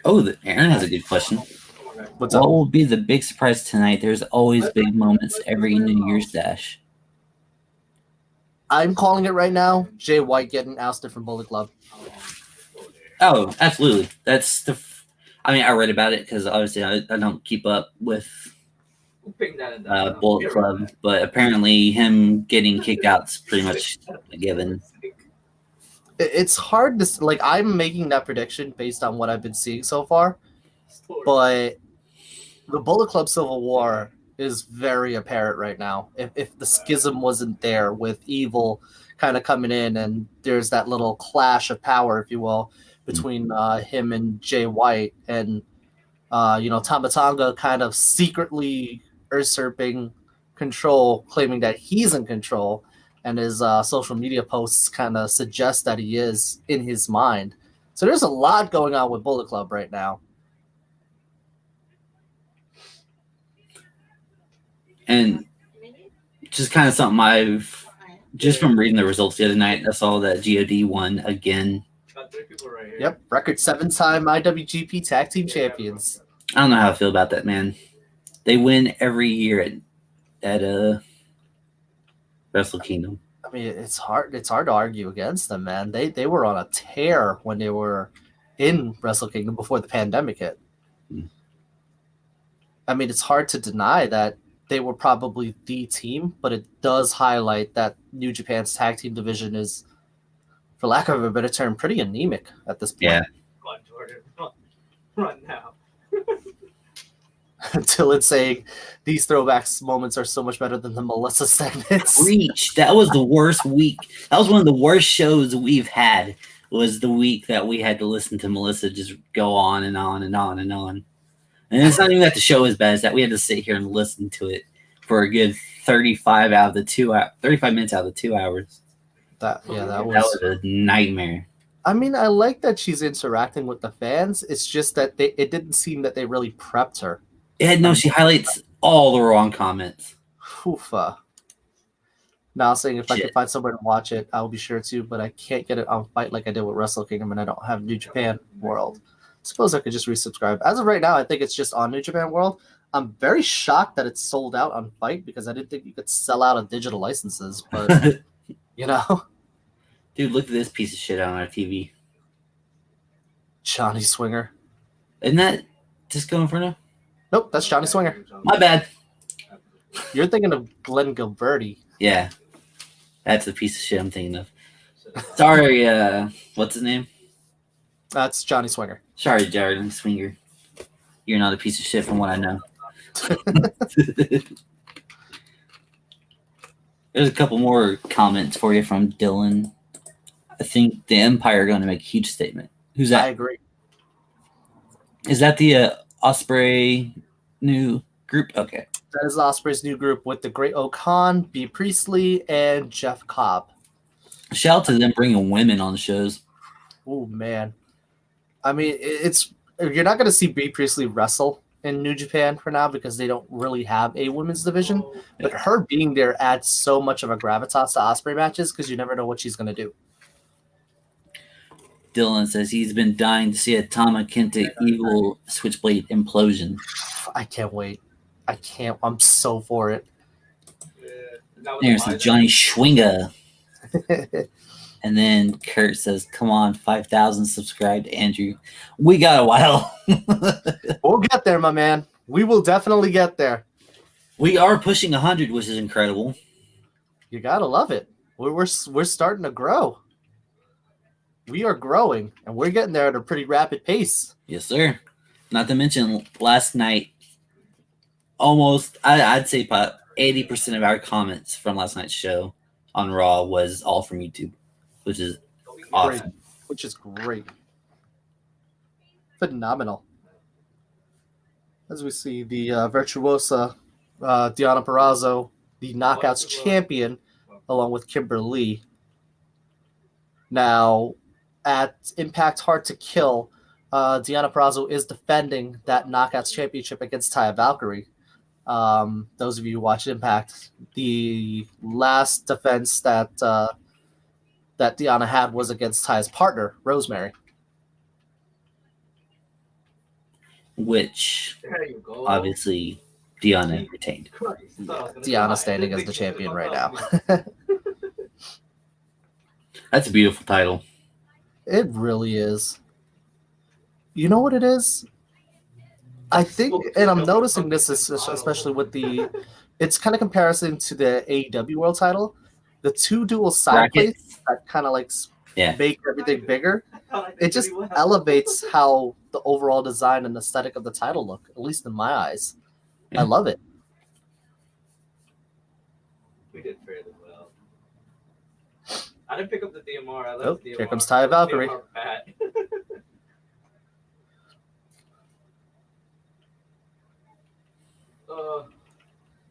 Oh, Aaron has a good question. What's What up? will be the big surprise tonight? There's always big moments every New Year's Dash. I'm calling it right now. Jay White getting ousted from Bullet Club. Oh, absolutely. That's the. I mean, I read about it because obviously I don't keep up with Bullet Club, but apparently him getting kicked out is pretty much a given. It's hard to like. I'm making that prediction based on what I've been seeing so far, but the Bullet Club Civil War is very apparent right now. If the schism wasn't there with Evil kind of coming in and there's that little clash of power, if you will, between him and Jay White and Tama Tonga kind of secretly usurping control, claiming that he's in control, and his social media posts kind of suggest that he is in his mind. So there's a lot going on with Bullet Club right now. And just kind of something I've just from reading the results the other night, I saw that God won again. Yep, record 7-time IWGP Tag Team Champions. I don't know how I feel about that, man. They win every year at Wrestle Kingdom. I mean, it's hard to argue against them, man. They were on a tear when they were in Wrestle Kingdom before the pandemic hit. I mean, it's hard to deny that they were probably the team, but it does highlight that New Japan's tag team division is, for lack of a better term, pretty anemic at this point. Yeah. Come on, Jordan. Run now. Until it's saying these throwbacks moments are so much better than the Melissa segments. Reach. That was the worst week. That was one of the worst shows we've had. Was the week that we had to listen to Melissa just go on and on and on and on. And it's not even that the show is bad, it's that we had to sit here and listen to it for a good 35 minutes out of the 2 hours. That That was a nightmare. I mean, I like that she's interacting with the fans. It's just that it didn't seem that they really prepped her. She highlights all the wrong comments. Oofa. Now saying if I can find somewhere to watch it, I'll be sure to, but I can't get it on Fight like I did with Wrestle Kingdom, and I don't have New Japan World. Suppose I could just resubscribe. As of right now, I think it's just on New Japan World. I'm very shocked that it's sold out on Fight because I didn't think you could sell out of digital licenses, but Dude, look at this piece of shit on our TV. Johnny Swinger. Isn't that Disco Inferno? Nope, that's Johnny Swinger. My bad. You're thinking of Glenn Gilberti. Yeah. That's the piece of shit I'm thinking of. Sorry, what's his name? That's Johnny Swinger. Sorry, Jared Swinger. You're not a piece of shit from what I know. There's a couple more comments for you from Dylan. I think the Empire are going to make a huge statement. Who's I that? agree. Is that the Osprey new group? Okay. That is Osprey's new group with the Great Okan, B. Priestley, and Jeff Cobb. Shout out to them bringing women on the shows. Oh man, I mean, it's you're not going to see B. Priestley wrestle in New Japan for now because they don't really have a women's division. But her being there adds so much of a gravitas to Osprey matches because you never know what she's going to do. Dylan says he's been dying to see a Tama Kente Evil Switchblade implosion. I can't wait. I'm so for it. There's Johnny Schwinga. And then Kurt says, come on, 5,000 subscribed, Andrew. We got a while. We'll get there, my man. We will definitely get there. We are pushing 100, which is incredible. You got to love it. We're starting to grow. We are growing, and we're getting there at a pretty rapid pace. Yes, sir. Not to mention, last night, almost, I'd say about 80% of our comments from last night's show on Raw was all from YouTube, which is awesome. Great. Which is great. Phenomenal. As we see the virtuosa Deonna Purrazzo, the Knockouts champion, along with Kimber Lee. Now, at Impact Hard to Kill, Deonna Purrazzo is defending that Knockouts championship against Taya Valkyrie. Those of you who watch Impact, the last defense that Deonna had was against Taya's partner, Rosemary. Which, obviously, Deonna retained. Deonna standing as the champion right now. That's a beautiful title. It really is. You know what it is? I think, and I'm noticing this, especially with it's kind of comparison to the AEW World title. The two dual side plates that kind of like make everything bigger. It just elevates how the overall design and aesthetic of the title look, at least in my eyes. Yeah. I love it. We did fairly well. I didn't pick up the DMR. I left the DMR. Here comes Taya Valkyrie.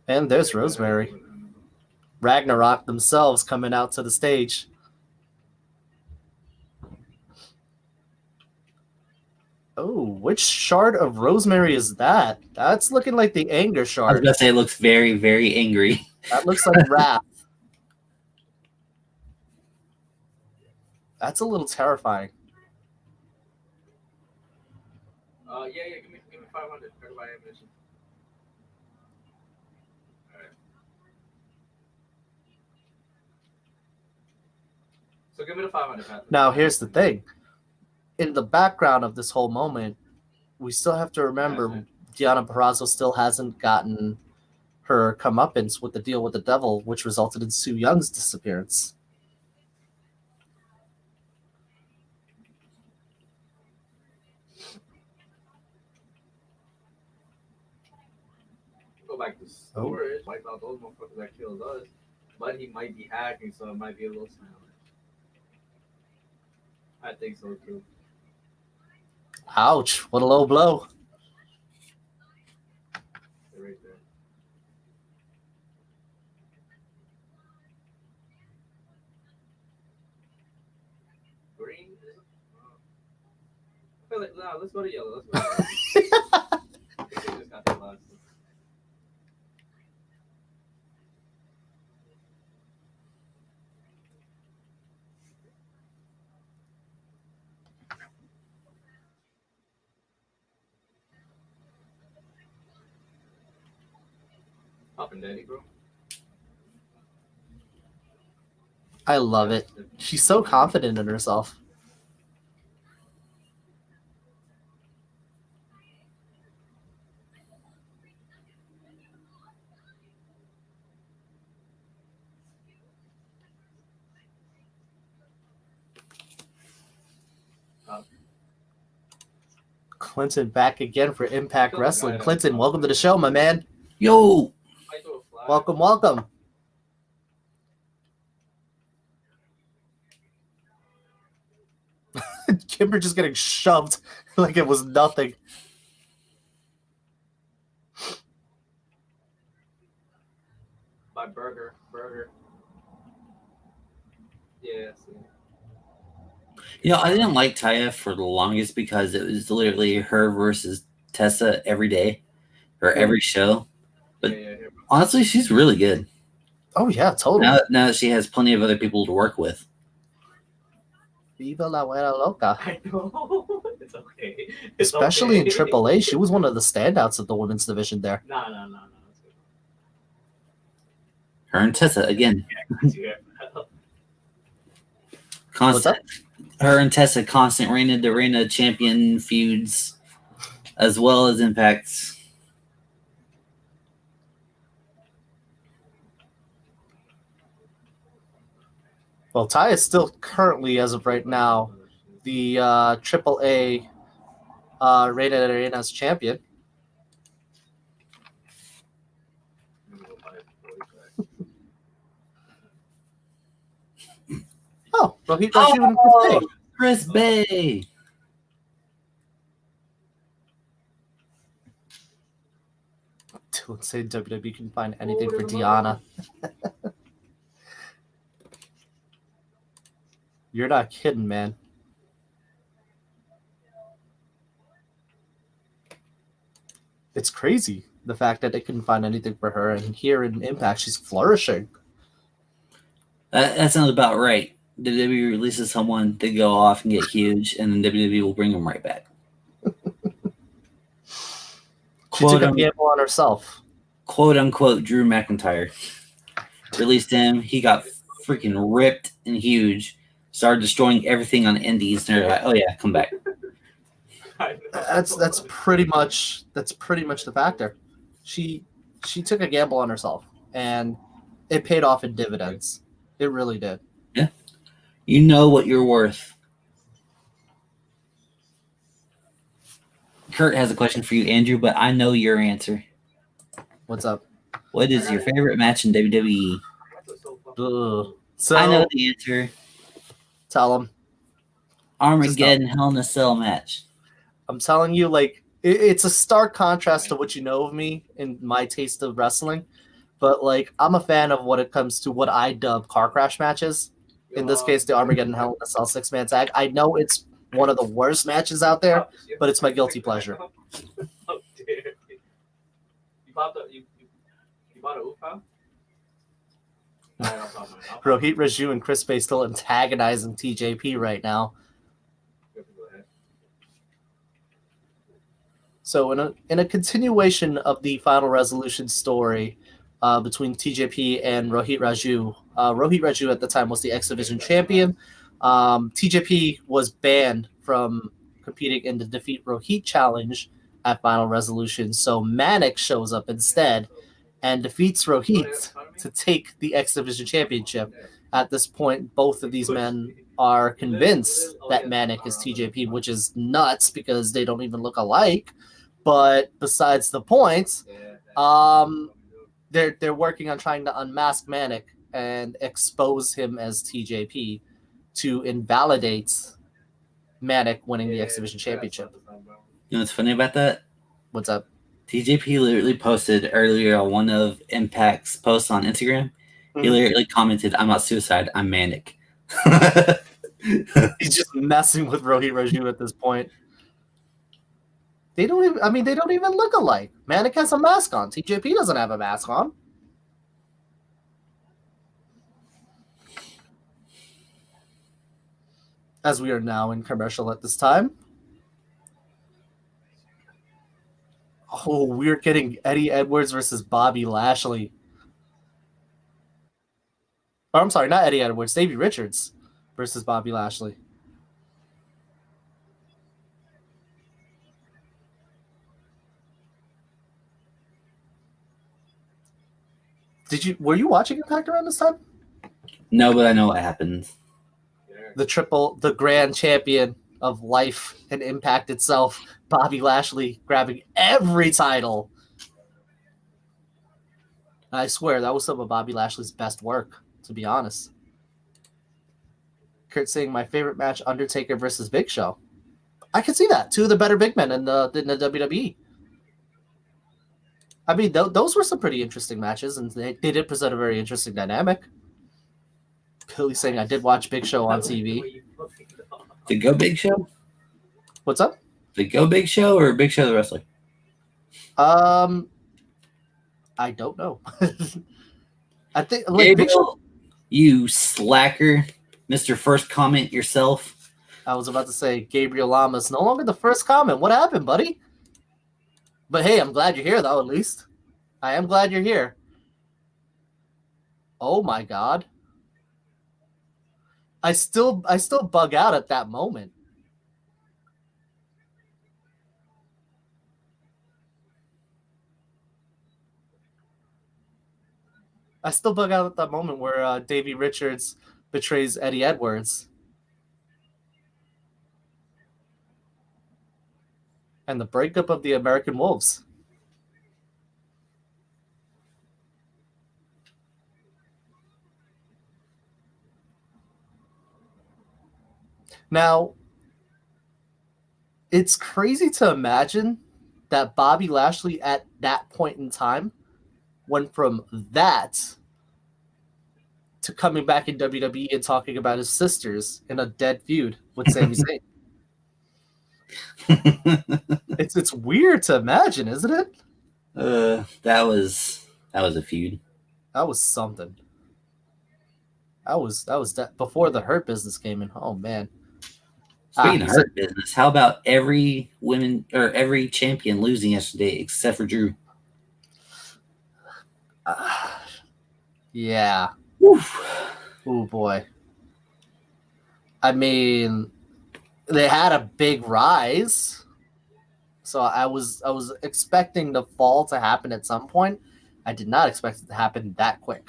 And there's Rosemary. Ragnarok themselves coming out to the stage. Oh, which shard of Rosemary is that? That's looking like the anger I was shard. going to say it looks very, very angry. That looks like wrath. That's a little terrifying. Yeah, give me 500. Try to buy ammunition. Alright. So give me the 500, Patrick. Now, here's the thing. In the background of this whole moment, we still have to remember Deonna Purrazzo still hasn't gotten her comeuppance with the deal with the devil, which resulted in Su Young's disappearance. Go back to storage. Wipe out those motherfuckers that killed us. But he might be hacking, so it might be a little silent. I think so too. Ouch, what a low blow. They're right there. Green? I feel like, nah, let's go to yellow. Let's go to yellow. They just got the last. Poppin' daddy, bro. I love it. She's so confident in herself. Clinton back again for Impact Wrestling. Clinton, welcome to the show, my man. Yo! Might throw a flag. Welcome, welcome. Kimber just getting shoved like it was nothing. By Burger. Yeah. You know, I didn't like Taya for the longest because it was literally her versus Tessa every day or every show. But Yeah. honestly, she's really good. Oh yeah, totally. Now that she has plenty of other people to work with. Viva la Huera Loca. I know. It's okay. Especially in AAA, she was one of the standouts of the women's division there. No. Her and Tessa again. Constant. Her and Tessa constant Reina de Reina champion feuds, as well as impacts. Well, Ty is still currently, as of right now, the AAA Reina de Reina's champion. Oh, Rohit Raju and Chris Bay. Chris Bay. Don't say WWE can find anything for Deanna. You're not kidding, man. It's crazy, the fact that they couldn't find anything for her, and here in Impact, she's flourishing. That sounds about right. WWE releases someone, they go off and get huge, and then WWE will bring them right back. She took a gamble on herself. Quote unquote Drew McIntyre. Released him. He got freaking ripped and huge. Started destroying everything on the indies, and they're like, "Oh yeah, come back." That's pretty much the factor. She took a gamble on herself, and it paid off in dividends. It really did. Yeah, you know what you're worth. Kurt has a question for you, Andrew, but I know your answer. What's up? What is your favorite match in WWE? So I know the answer. Tell them. Armageddon Hell in a Cell match. I'm telling you, like, it's a stark contrast to what you know of me and my taste of wrestling. But, like, I'm a fan of what it comes to what I dub car crash matches. In this case, the Armageddon Hell in a Cell 6-man tag. I know it's one of the worst matches out there, but it's my guilty pleasure. Oh, dear. You bought a UFO? Rohit Raju and Chris Bay still antagonizing TJP right now. So in a continuation of the Final Resolution story between TJP and Rohit Raju at the time was the X Division champion. TJP was banned from competing in the Defeat Rohit challenge at Final Resolution, so Manic shows up instead and defeats Rohit to take the X Division championship. At this point, both of these men are convinced that Manic is TJP, which is nuts because they don't even look alike. But besides the point, they're working on trying to unmask Manic and expose him as TJP to invalidate Manic winning the X Division championship. You know what's funny about that? What's up? TJP literally posted earlier on one of Impact's posts on Instagram. He literally commented, "I'm not suicide, I'm manic." He's just messing with Rohit Raju at this point. They don't even look alike. Manic has a mask on. TJP doesn't have a mask on. As we are now in commercial at this time. Oh, we're getting Eddie Edwards versus Bobby Lashley. Oh, I'm sorry, not Eddie Edwards. Davey Richards versus Bobby Lashley. Were you watching Impact around this time? No, but I know what happens. The grand champion of life and Impact itself, Bobby Lashley, grabbing every title. I swear, that was some of Bobby Lashley's best work, to be honest. Kurt saying my favorite match, Undertaker versus Big Show. I can see that. Two of the better big men in the WWE. I mean, those were some pretty interesting matches, and they did present a very interesting dynamic. Billy saying I did watch Big Show on TV. The Go Big Show? What's up? The Go Big Show or Big Show the Wrestler? I don't know. I think like Big Show. Gabriel, you slacker, Mr. First Comment yourself. I was about to say Gabriel Lamas no longer the first comment. What happened, buddy? But hey, I'm glad you're here though. At least I am glad you're here. Oh my God. I still bug out at that moment. I still bug out at that moment where Davey Richards betrays Eddie Edwards. And the breakup of the American Wolves. Now, it's crazy to imagine that Bobby Lashley at that point in time went from that to coming back in WWE and talking about his sisters in a dead feud with Sami Zayn. It's weird to imagine, isn't it? That was a feud. That was something. That was before the Hurt Business came in. Oh man. Speaking of Hurt Business, how about every champion losing yesterday except for Drew? Yeah. Oof. Oh boy. I mean, they had a big rise. So I was expecting the fall to happen at some point. I did not expect it to happen that quick.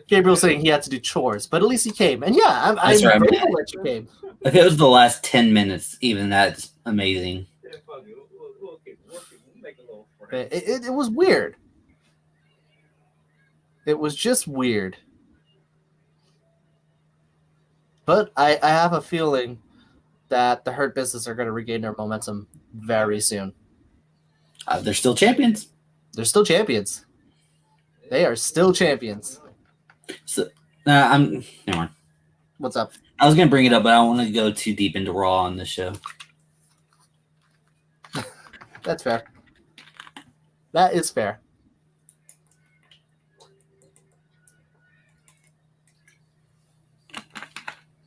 Gabriel saying he had to do chores, but at least he came. And yeah, I'm right, grateful that you came. If it was the last 10 minutes, even that's amazing. It was weird. It was just weird. But I have a feeling that the Hurt Business are going to regain their momentum very soon. They're still champions. They're still champions. They are still champions. So, never mind. What's up? I was going to bring it up, but I don't want to go too deep into Raw on this show. That's fair. That is fair.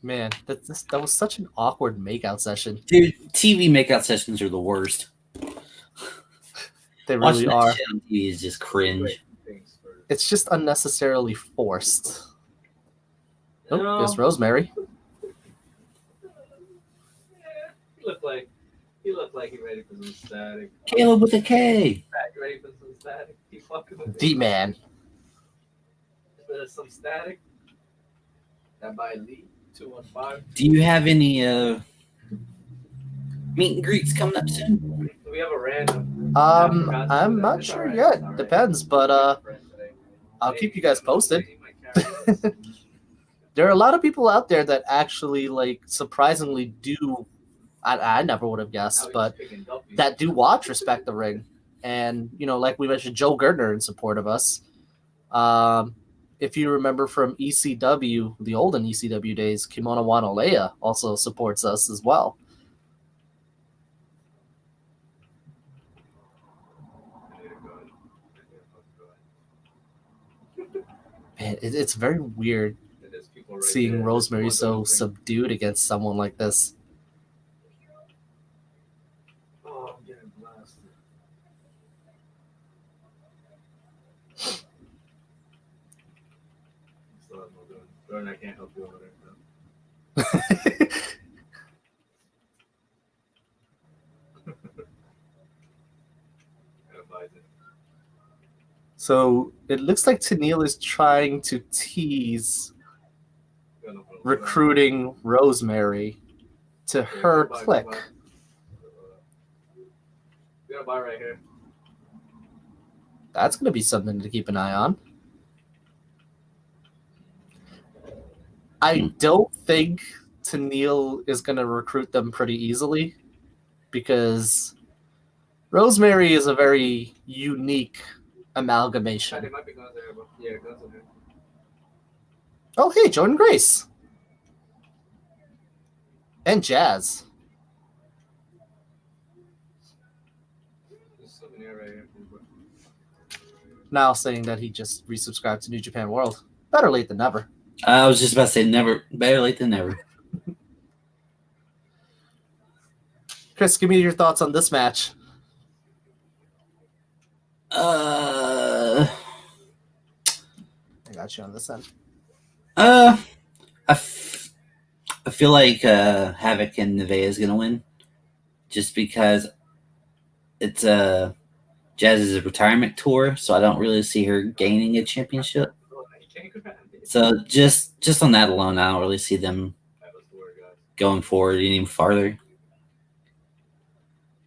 Man, that was such an awkward makeout session. Dude, TV makeout sessions are the worst. They really Watching are. that shit on TV is just cringe. It's just unnecessarily forced. Oh, there's Rosemary. He looked like he ready for some static. Caleb with a K. You ready for some static? He fucking with D-Man. some static. That by Lee 215. Do you have any meet and greets coming up soon? Do we have a random? I'm not sure yet. Depends, but I'll keep you guys posted. There are a lot of people out there that actually like surprisingly do. I never would have guessed, but that do watch Respect the Ring, and like we mentioned, Joe Gertner in support of us. If you remember from ECW, the olden ECW days, Kimono Wanolea also supports us as well. Man, it's very weird seeing Rosemary so subdued against someone like this. Oh, I'm getting blasted. I can't help you over there. So it looks like Tennille is trying to tease recruiting Rosemary to her clique. We got a buy right here. That's going to be something to keep an eye on. I don't think Tennille is going to recruit them pretty easily because Rosemary is a very unique amalgamation. They might be guns there, but yeah, guns in there. Oh, hey, Jordan Grace. And Jazz. There's something there right here. Now saying that he just resubscribed to New Japan World. Better late than never. I was just about to say never. Better late than never. Chris, give me your thoughts on this match. I I got you on this end. I feel like Havoc and Nevaeh is gonna win, just because it's Jazz's retirement tour, so I don't really see her gaining a championship. So just on that alone, I don't really see them going forward any farther.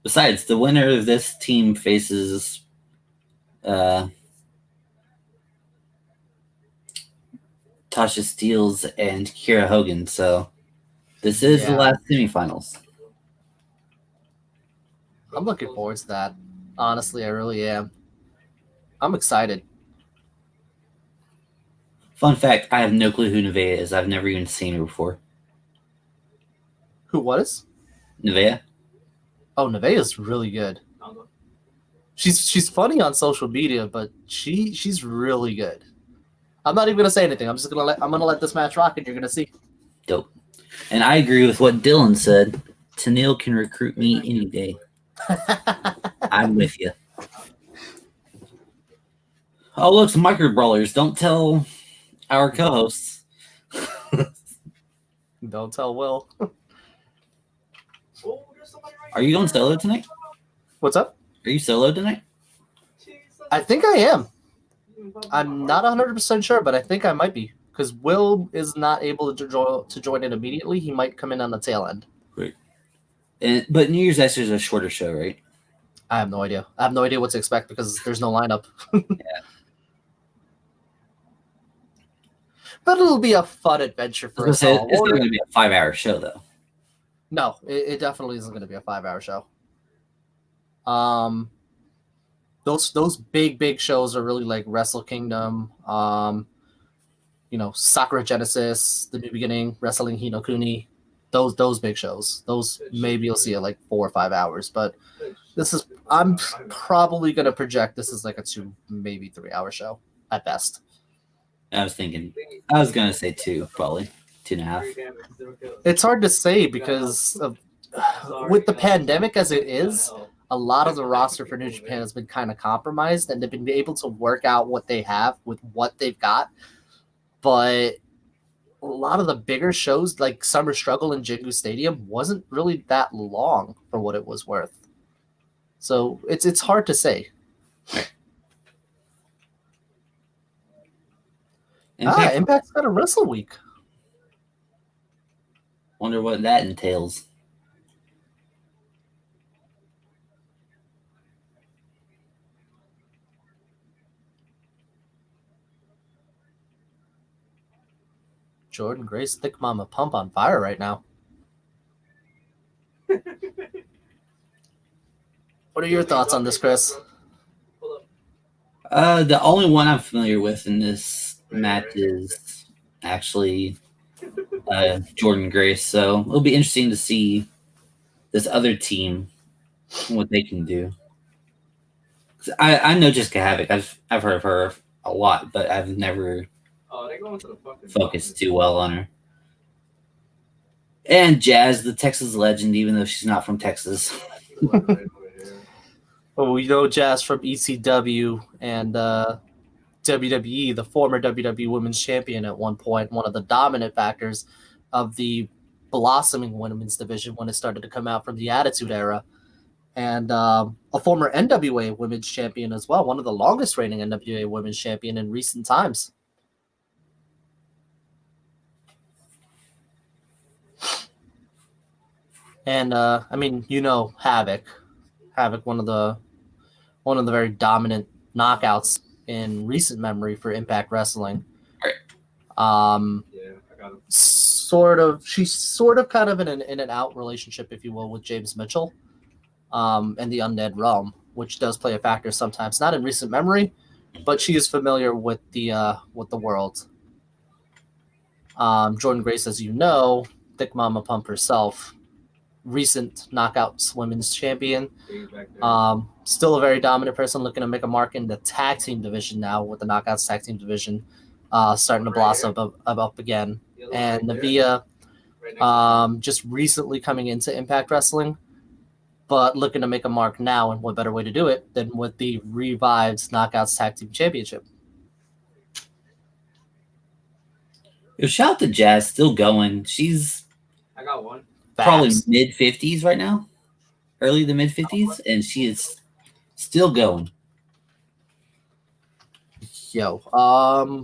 Besides, the winner of this team faces Tasha Steeles and Kira Hogan, so this is the last semifinals. I'm looking forward to that. Honestly, I really am. I'm excited. Fun fact, I have no clue who Nevaeh is. I've never even seen her before. Who was? Nevaeh? Oh, Nevaeh's really good. She's funny on social media, but she's really good. I'm not even gonna say anything. I'm gonna let this match rock, and you're gonna see. Dope. And I agree with what Dylan said. Tennille can recruit me any day. I'm with you. Oh, look, some micro brawlers. Don't tell our co-hosts. Don't tell Will. Are you going solo tonight? What's up? Are you solo tonight? I think I am. I'm not 100% sure, but I think I might be because Will is not able to join in immediately. He might come in on the tail end. Great. But New Year's X is a shorter show, right? I have no idea. I have no idea what to expect because there's no lineup. Yeah. But it'll be a fun adventure for us all. It's not going to be a 5-hour show, though. No, it definitely isn't going to be a 5-hour show. Those big shows are really like Wrestle Kingdom, Sakura Genesis, The New Beginning, Wrestling Hinokuni, those big shows. Those maybe you'll see it like 4 or 5 hours, but I'm probably gonna project this is like a 2, maybe 3-hour show at best. I was gonna say 2, probably 2.5. It's hard to say because with the pandemic as it is, a lot of the roster for New Japan has been kind of compromised, and they've been able to work out what they have with what they've got. But a lot of the bigger shows, like Summer Struggle in Jingu Stadium, wasn't really that long for what it was worth. So it's hard to say. Impact's got a Wrestle Week. Wonder what that entails. Jordan Grace, Thick Mama Pump on fire right now. What are your thoughts on this, Chris? The only one I'm familiar with in this match is actually Jordan Grace, so it'll be interesting to see this other team and what they can do. I know Jessica Havoc. I've heard of her a lot, but I've never focused too well on her. And Jazz, the Texas legend, even though she's not from Texas. Well, we know Jazz from ECW and WWE, the former WWE Women's Champion at one point, one of the dominant factors of the blossoming women's division when it started to come out from the Attitude Era. And a former NWA Women's Champion as well, one of the longest reigning NWA Women's Champion in recent times. And Havoc, one of the very dominant knockouts in recent memory for Impact Wrestling. Right. Yeah, I got she's sort of kind of in an in and out relationship, if you will, with James Mitchell, in the undead realm, which does play a factor sometimes. Not in recent memory, but she is familiar with the world. Jordan Grace, as you know, Thick Mama Pump herself, recent Knockouts Women's Champion. Still a very dominant person, looking to make a mark in the tag team division now, with the Knockouts tag team division starting to blossom up again. And Navia, just recently coming into Impact Wrestling, but looking to make a mark now. And what better way to do it than with the revived Knockouts Tag Team Championship? Shout out to Jazz, still going. She's I got one. probably mid-50s right now, early to mid-50s, and she is still going. Yo, I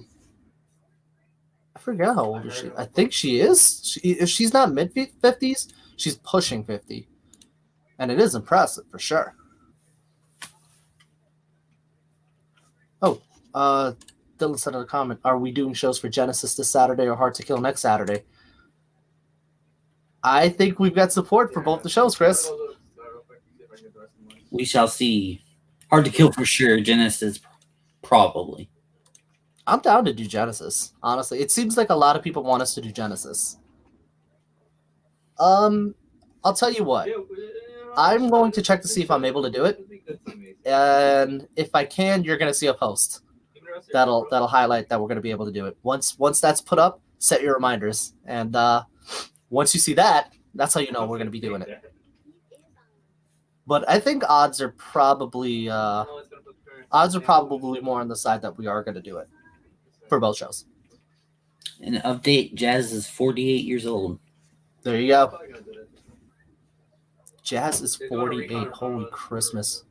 forget how old is she. I think she is. If she's not mid-50s, she's pushing 50. And it is impressive, for sure. Oh, Dylan said in a comment, are we doing shows for Genesis this Saturday or Hard to Kill next Saturday? I think we've got support for both the shows, Chris. We shall see. Hard to Kill for sure. Genesis, probably. I'm down to do Genesis, honestly. It seems like a lot of people want us to do Genesis. I'll tell you what. I'm going to check to see if I'm able to do it. And if I can, you're going to see a post that'll highlight that we're going to be able to do it. Once that's put up, set your reminders. And once you see that, that's how you know we're going to be doing it. But I think odds are probably more on the side that we are going to do it for both shows. An update, Jazz is 48 years old. There you go. Jazz is 48. Holy Christmas.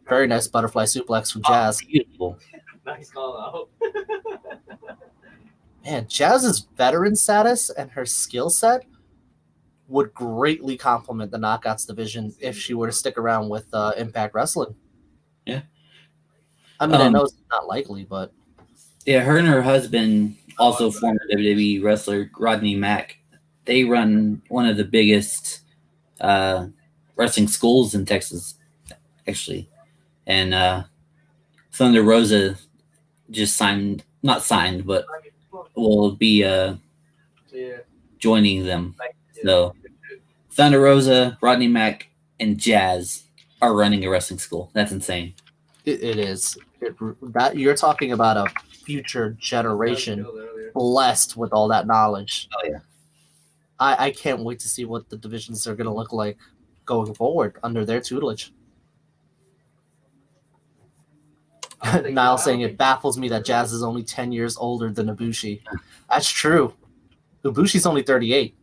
Very nice butterfly suplex from Jazz. Oh, beautiful. Nice call out. Man, Jazz's veteran status and her skill set would greatly complement the Knockouts division if she were to stick around with Impact Wrestling. Yeah. I mean, I know it's not likely, but... Yeah, her and her husband, also former WWE wrestler Rodney Mack, they run one of the biggest wrestling schools in Texas, actually. And Thunder Rosa just not signed, but will be joining them. So Thunder Rosa, Rodney Mack, and Jazz are running a wrestling school. That's insane. It is. That you're talking about a future generation blessed with all that knowledge. Oh, yeah. I can't wait to see what the divisions are going to look like going forward under their tutelage. Niall saying it baffles me that Jazz is only 10 years older than Ibushi. That's true. Ibushi's only 38.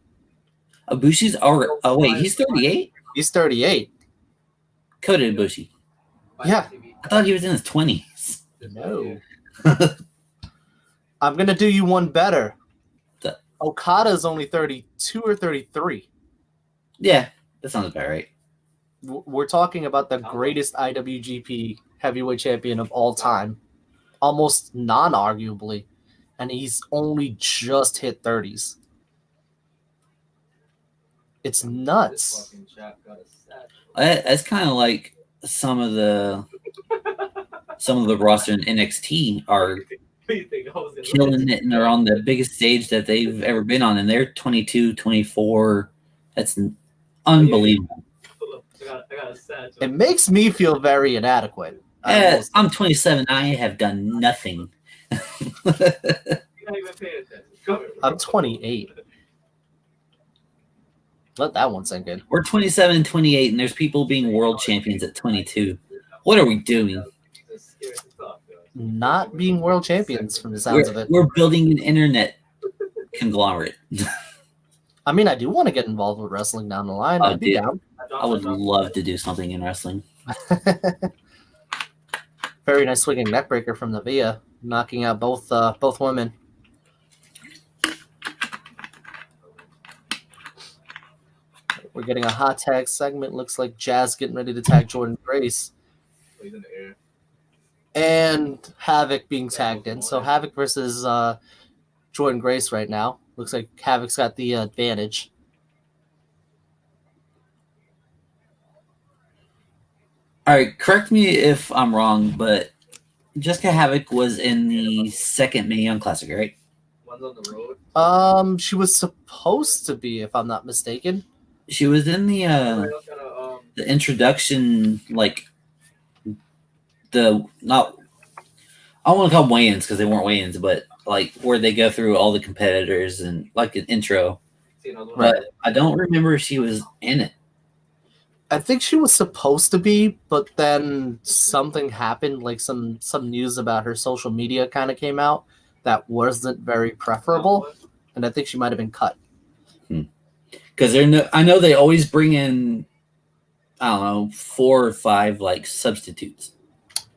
Ibushi's oh wait, he's 38? He's 38. Kota Ibushi. Yeah. I thought he was in his 20s. No. I'm going to do you one better. Okada's only 32 or 33. Yeah, that sounds about right. We're talking about the greatest IWGP heavyweight champion of all time, almost non-arguably, and he's only just hit 30s. It's nuts. That's kind of like some of the roster in NXT are killing it, and they're on the biggest stage that they've ever been on, and they're 22, 24. That's unbelievable. It makes me feel very inadequate. I'm 27. I have done nothing. I'm 28. Let that one sink in. We're 27 and 28, and there's people being world champions at 22. What are we doing? Not being world champions from the sounds of it. We're building an internet conglomerate. I mean, I do want to get involved with wrestling down the line. I'd be down. I would love to do something in wrestling. Very nice swinging neckbreaker from Navia, knocking out both women. We're getting a hot tag segment. Looks like Jazz getting ready to tag Jordan Grace. And Havoc being tagged in. So Havoc versus Jordan Grace right now. Looks like Havoc's got the advantage. All right, correct me if I'm wrong, but Jessica Havoc was in the second Mae Young Classic, right? One's on the road. She was supposed to be, if I'm not mistaken. She was in Everybody else gotta, the introduction, like the not. I don't want to call them weigh-ins because they weren't weigh-ins, but like where they go through all the competitors and like an intro. see another one. But I don't remember if she was in it. I think she was supposed to be, but then something happened, like some news about her social media kind of came out that wasn't very preferable, and I think she might have been cut. Because I know they always bring in, I don't know, 4 or 5 like substitutes.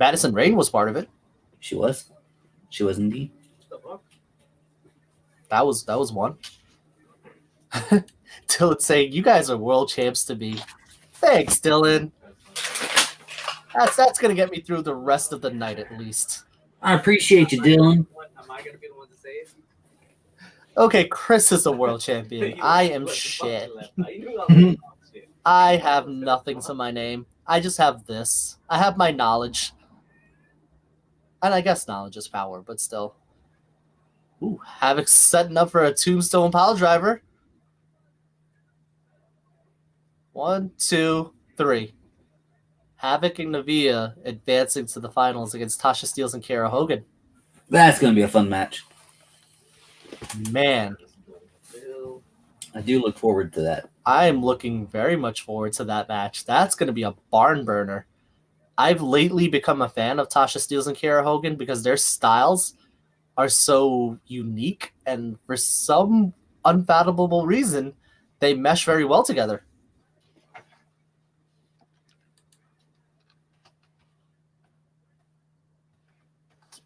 Madison Rayne was part of it. She was indeed. The fuck? That was one. Dylan saying, "You guys are world champs to me." Thanks, Dylan. That's gonna get me through the rest of the night at least. I appreciate you, Dylan. Am I gonna be the one to say it? Okay, Chris is a world champion. I am shit. Mhm. I have nothing to my name. I just have this. I have my knowledge. And I guess knowledge is power, but still. Ooh, Havoc setting up for a tombstone pile driver. 1, 2, 3. Havoc and Navia advancing to the finals against Tasha Steelz and Kara Hogan. That's going to be a fun match. Man, I do look forward to that. I am looking very much forward to that match. That's going to be a barn burner. I've lately become a fan of Tasha Steelz and Kara Hogan because their styles are so unique, and for some unfathomable reason, they mesh very well together.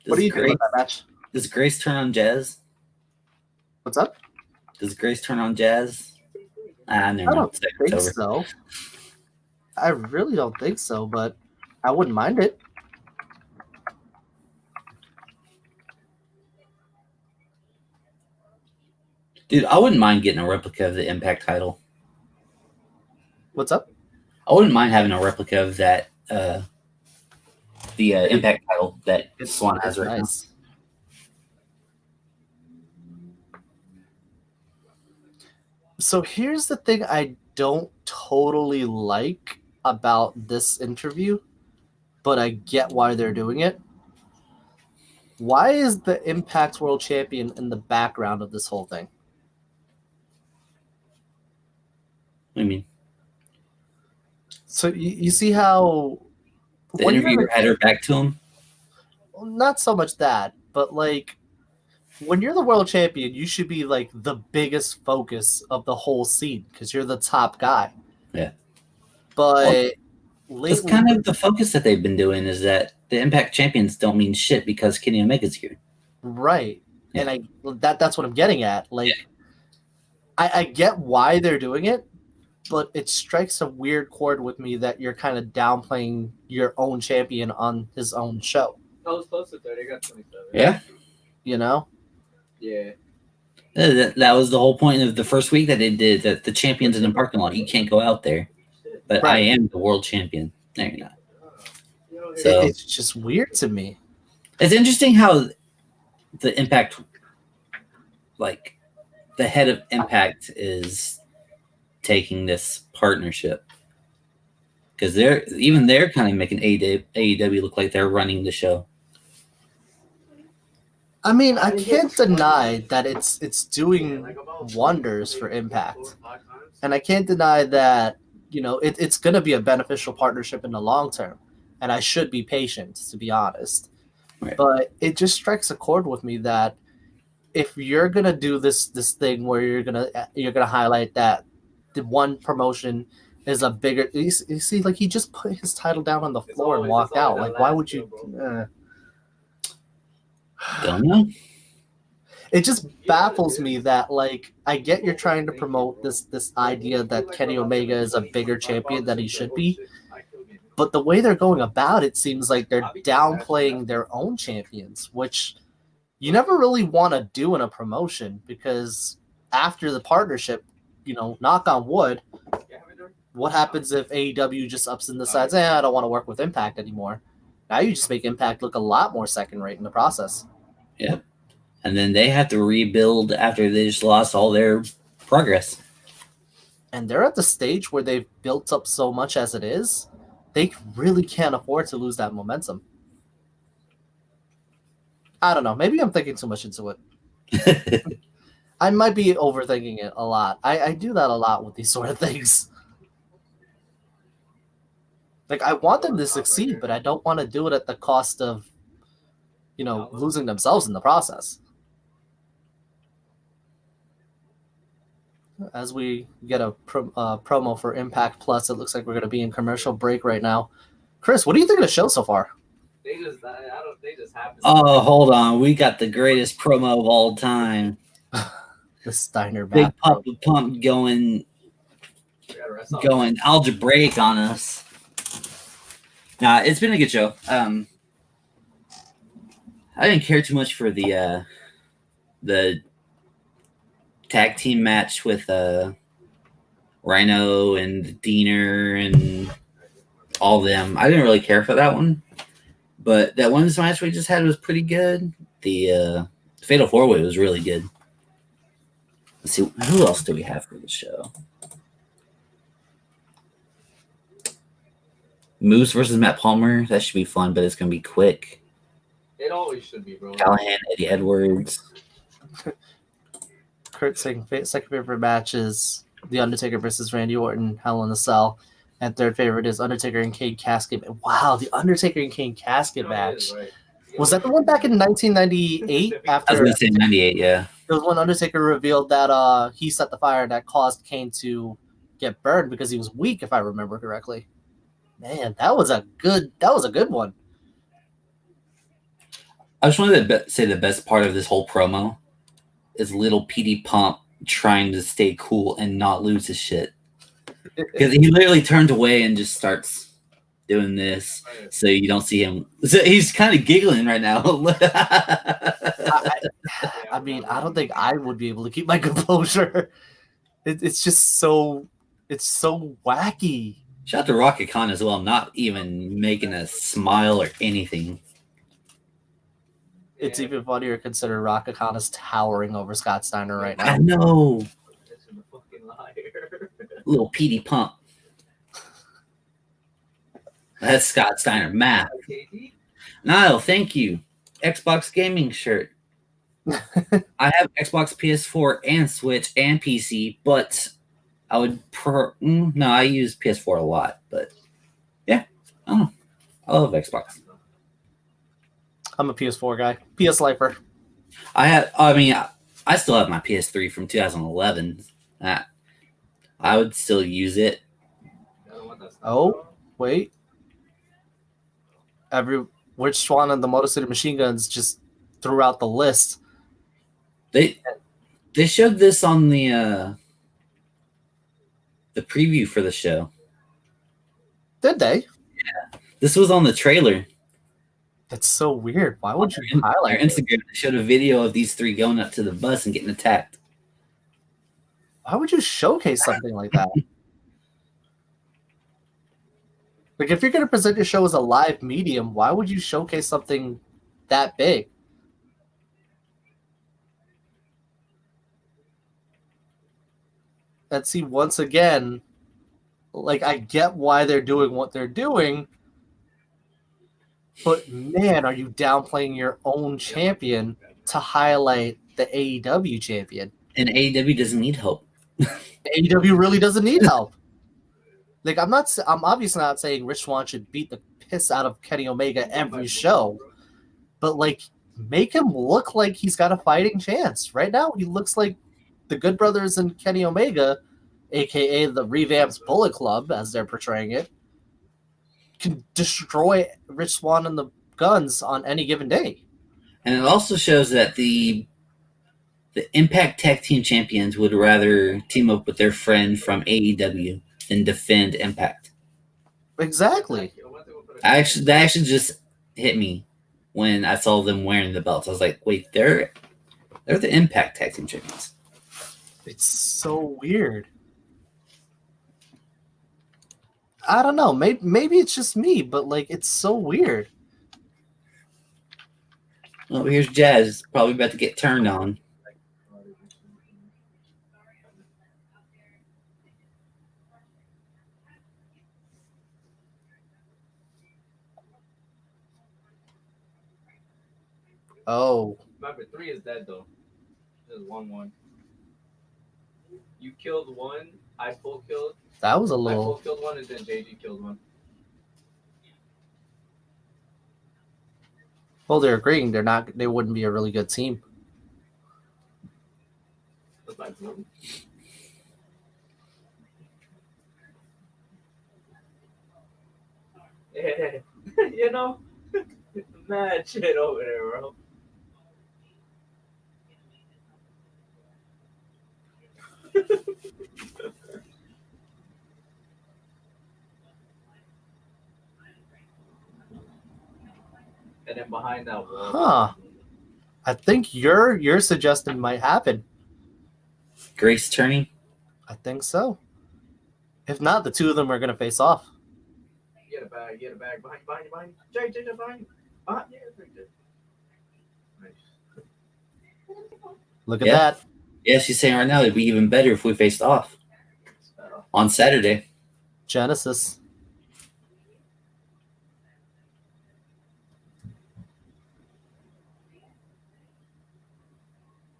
What do you think about that match? Does Grace turn on Jazz? What's up? Does Grace turn on Jazz? Never I mind. don't It's think over. so. I really don't think so, but I wouldn't mind it. Dude, I wouldn't mind getting a replica of the Impact title. What's up? I wouldn't mind having a replica of that, the Impact title that Swan has right nice. So here's the thing I don't totally like about this interview, but I get why they're doing it. Why is the Impact World Champion in the background of this whole thing? now. I mean, So you see how the when you're interviewer had her back to him. not so much that, but like when you're the world champion, you should be like the biggest focus of the whole scene because you're the top guy. Yeah. But That's kind of the focus that they've been doing is that the Impact champions don't mean shit because Kenny Omega's here. right. Yeah. And that's what I'm getting at. Like I get why they're doing it, but it strikes a weird chord with me that you're kind of downplaying your own champion on his own show. I was close to 30. I got 27. Yeah. You know? Yeah. That was the whole point of the first week that they did that the champion's in the parking lot. You can't go out there. But I Right. am the world champion. No, you're not. So It's just weird to me. it's interesting how the Impact, like the head of Impact, is taking this partnership because they're kind of making AEW look like they're running the show. I mean, I can't deny that it's doing wonders for Impact. And I can't deny that, you know, it's going to be a beneficial partnership in the long term. And I should be patient, to be honest. Right. But it just strikes a chord with me that if you're going to do this thing where you're going to highlight that the one promotion is a bigger, you see, like he just put his title down on the floor and walked out. Like, why would you? Don't know. It just baffles me that, like, I get you're trying to promote this idea that Kenny Omega is a bigger champion than he should be, but the way they're going about it seems like they're downplaying their own champions, which you never really want to do in a promotion because after the partnership, knock on wood, what happens if AEW just ups and decides, I don't want to work with Impact anymore? Now you just make Impact look a lot more second rate in the process. Yep. And then they have to rebuild after they just lost all their progress. And they're at the stage where they've built up so much as it is, they really can't afford to lose that momentum. I don't know. Maybe I'm thinking too much into it. I might be overthinking it a lot. I do that a lot with these sort of things. Like, I want them to succeed, but I don't want to do it at the cost of, losing themselves in the process. As we get a promo for Impact Plus, it looks like we're going to be in commercial break right now. Chris, what do you think of the show so far? They just happen. Oh, hold on. We got the greatest promo of all time. The Steiner Big back Papa Pump going algebraic on us. Nah, it's been a good show. I didn't care too much for the tag team match with Rhino and Diener and all them. I didn't really care for that one, but that women's match we just had was pretty good. The Fatal 4-Way was really good. Let's see, who else do we have for the show? Moose versus Matt Palmer. That should be fun, but it's going to be quick. It always should be, bro. Callahan, Eddie Edwards. Kurt saying second favorite match is The Undertaker versus Randy Orton, Hell in a Cell. And third favorite is Undertaker and Kane Casket. Wow, the Undertaker and Kane Casket match. Right. Was that the one back in 1998? I was going to say 98, yeah. It was when Undertaker revealed that he set the fire that caused Kane to get burned because he was weak, if I remember correctly. Man, that was a good one. I just wanted to say the best part of this whole promo is little PD Pump trying to stay cool and not lose his shit. Because he literally turns away and just starts doing this, so you don't see him. So he's kind of giggling right now. I mean, I don't think I would be able to keep my composure. It's just so wacky. Shout out to Rocket Khan as well, not even making a smile or anything. It's even funnier considering Rocket Khan is towering over Scott Steiner right now. I know. Little PD Pump. That's Scott Steiner. Matt. Niall, thank you. Xbox gaming shirt. I have Xbox, PS4, and Switch, and PC, but I would no, I use PS4 a lot, but yeah, I don't know. I love Xbox. I'm a PS4 guy. PS Lifer. I still have my PS3 from 2011. I would still use it. Oh, wait. Rich Swann and the Motor City Machine Guns just threw out the list. They showed this on the preview for the show. Did they? Yeah. This was on the trailer. That's so weird. Why would you highlight their Instagram? They showed a video of these three going up to the bus and getting attacked. Why would you showcase something like that? Like, if you're going to present your show as a live medium, why would you showcase something that big? And see, once again, like, I get why they're doing what they're doing, but man, are you downplaying your own champion to highlight the AEW champion? And AEW doesn't need help. AEW really doesn't need help. Like, I'm obviously not saying Rich Swann should beat the piss out of Kenny Omega every show, but like, make him look like he's got a fighting chance. Right now, he looks like the Good Brothers and Kenny Omega, aka the revamped Bullet Club, as they're portraying it, can destroy Rich Swann and the Guns on any given day. And it also shows that the Impact Tag Team Champions would rather team up with their friend from AEW than defend Impact. Exactly. That actually just hit me when I saw them wearing the belts. I was like, wait, they're the Impact Tag Team Champions. It's so weird. I don't know. Maybe it's just me, but like it's so weird. Well, here's Jazz, probably about to get turned on. Oh, Remember, 3 is dead though. There's 1-1. You killed one. I full killed. that was a I full little. killed one, and then JG killed one. Well, they're agreeing they're not. They wouldn't be a really good team. That's my team. Yeah, you know, mad shit over there, bro. And then behind that wall. Huh. I think your suggestion might happen. Grace turning. I think so. If not, the two of them are gonna face off. Get a bag, behind you. JJ, behind you. Yeah, very good. Nice. Look at Yeah. that. Yeah, she's saying right now it'd be even better if we faced off on Saturday. Genesis.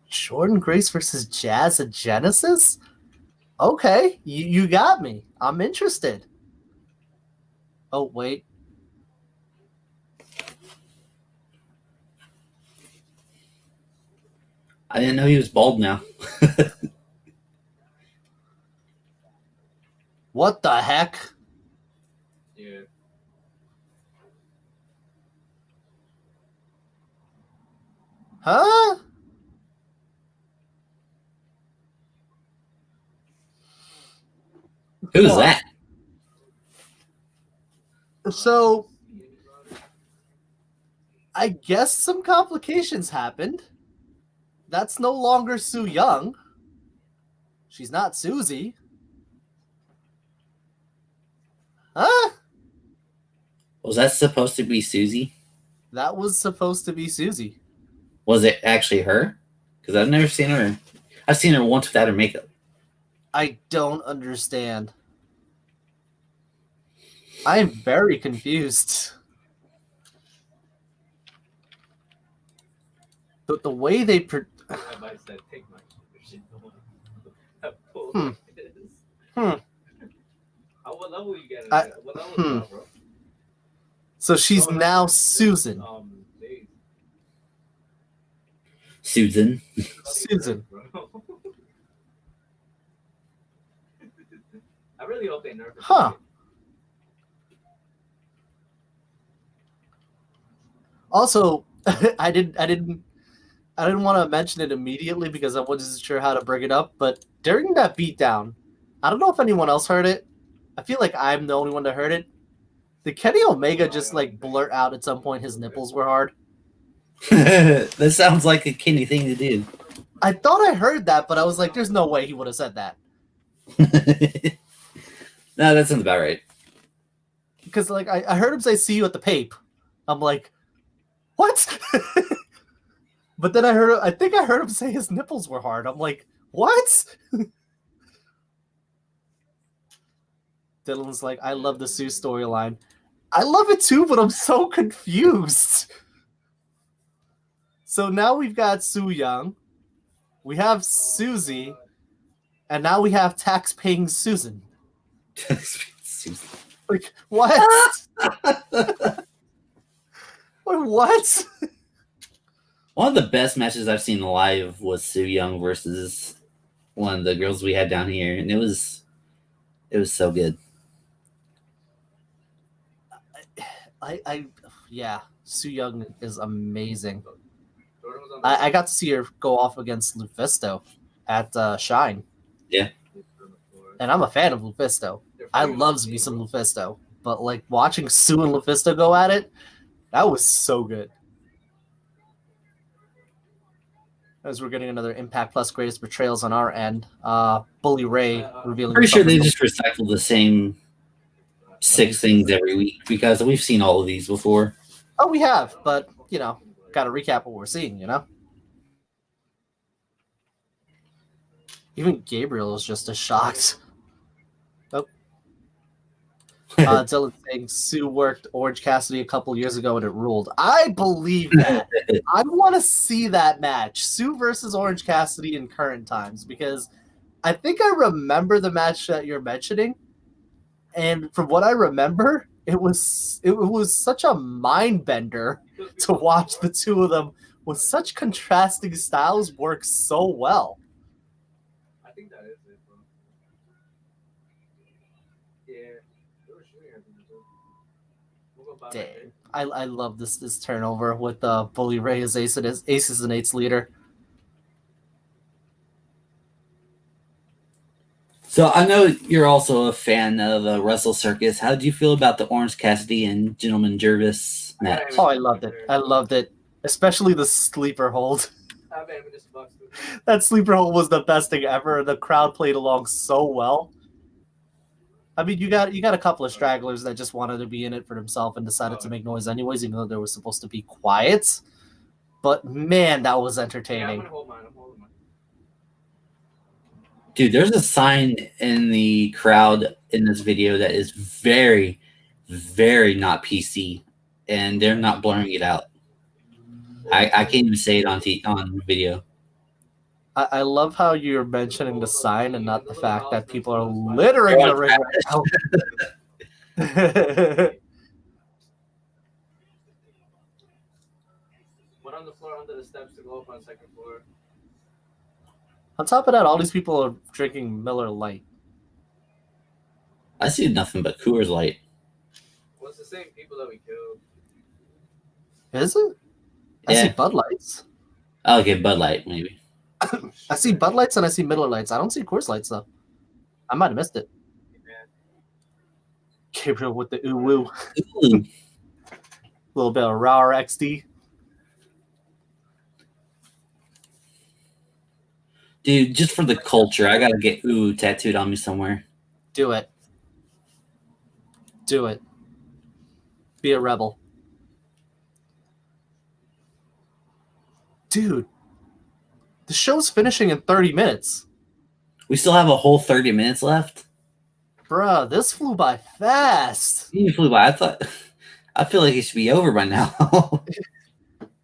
Jordan Grace versus Jazz at Genesis? Okay, you got me. I'm interested. Oh, wait. I didn't know he was bald now. What the heck? Yeah. Huh? Who's Huh. that? So, I guess some complications happened. That's no longer Sue Young. She's not Susie. Huh? Was that supposed to be Susie? That was supposed to be Susie. Was it actually her? Because I've never seen her. I've seen her once without her makeup. I don't understand. I am very confused. But the way they... I said, take my shit. Hmm. What level you get? What level is that, bro? So she's Oh, now that's- Susan. Days. Susan. Susan. I really hope they nerf it. Huh. Also, I didn't want to mention it immediately because I wasn't sure how to bring it up, but during that beatdown, I don't know if anyone else heard it. I feel like I'm the only one that heard it. Did Kenny Omega just like blurt out at some point his nipples were hard? That sounds like a Kenny thing to do. I thought I heard that, but I was like, there's no way he would have said that. No, that sounds about right. Because like I heard him say see you at the Pape. I'm like, what? But then I think I heard him say his nipples were hard. I'm like, what? Dylan's like, I love the Sue storyline. I love it too, but I'm so confused. So now we've got Sue Young, we have Susie, and now we have tax-paying Susan. Susan. Like, what? What? One of the best matches I've seen live was Sue Young versus one of the girls we had down here, and it was so good. Yeah, Sue Young is amazing. I got to see her go off against Lufisto at Shine. Yeah. And I'm a fan of Lufisto. I loves me some Lufisto. But like watching Sue and Lufisto go at it, that was so good. as we're getting another Impact Plus Greatest Betrayals on our end. Bully Ray revealing. Pretty sure they himself just recycle the same 6 things every week because we've seen all of these before. Oh, we have, but got to recap what we're seeing. Even Gabriel is just as shocked. Oh. Dylan saying Sue worked Orange Cassidy a couple years ago and it ruled. I believe that. I want to see that match, Sue versus Orange Cassidy in current times, because I think I remember the match that you're mentioning, and from what I remember, it was such a mind bender to watch the two of them with such contrasting styles work so well. I think that is it, bro. Yeah. They were shooting at them, too. We'll go by Dang. that. I love this turnover with Bully Ray as Aces and Eights leader. So I know you're also a fan of the Wrestle Circus. How do you feel about the Orange Cassidy and Gentleman Jervis match? Oh, I loved it. I loved it. Especially the sleeper hold. I've been this box, too. That sleeper hold was the best thing ever. The crowd played along so well. I mean, you got a couple of stragglers that just wanted to be in it for themselves and decided to make noise anyways, even though they were supposed to be quiet. But man, that was Yeah, I'm entertaining. gonna hold mine. I'm holding mine. Dude, there's a sign in the crowd in this video that is very, very not PC, and they're not blurring it out. I can't even say it on video. I love how you're mentioning the sign and not the fact that people are littering the ring right now. One on the floor under the steps to go up on the second floor. On top of that, all these people are drinking Miller Lite. I see nothing but Coors Light. Well, it's the same people that we killed. Is it? I see Yeah. Bud Lights. Okay, Bud Light, maybe. I see Bud Lights and I see Miller Lights. I don't see Coors Lights, though. I might have missed it. Yeah. Gabriel with the ooh-woo. Ooh. A little bit of Rauer XD. Dude, just for the culture, I gotta get ooh tattooed on me somewhere. Do it. Do it. Be a rebel. Dude, the show's finishing in 30 minutes. We still have a whole 30 minutes left. Bruh, this flew by fast. You flew by. I feel like it should be over by now.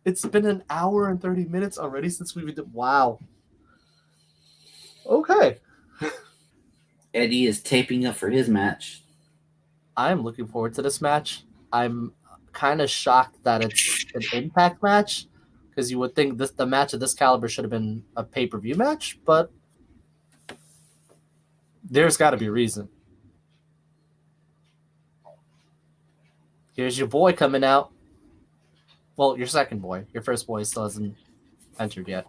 It's been an hour and 30 minutes already since we've been. Wow. Okay. Eddie is taping up for his match. I'm looking forward to this match. I'm kind of shocked that it's an Impact match, because you would think the match of this caliber should have been a pay-per-view match, but there's got to be a reason. Here's your boy coming out. Well, your second boy. Your first boy still hasn't entered yet.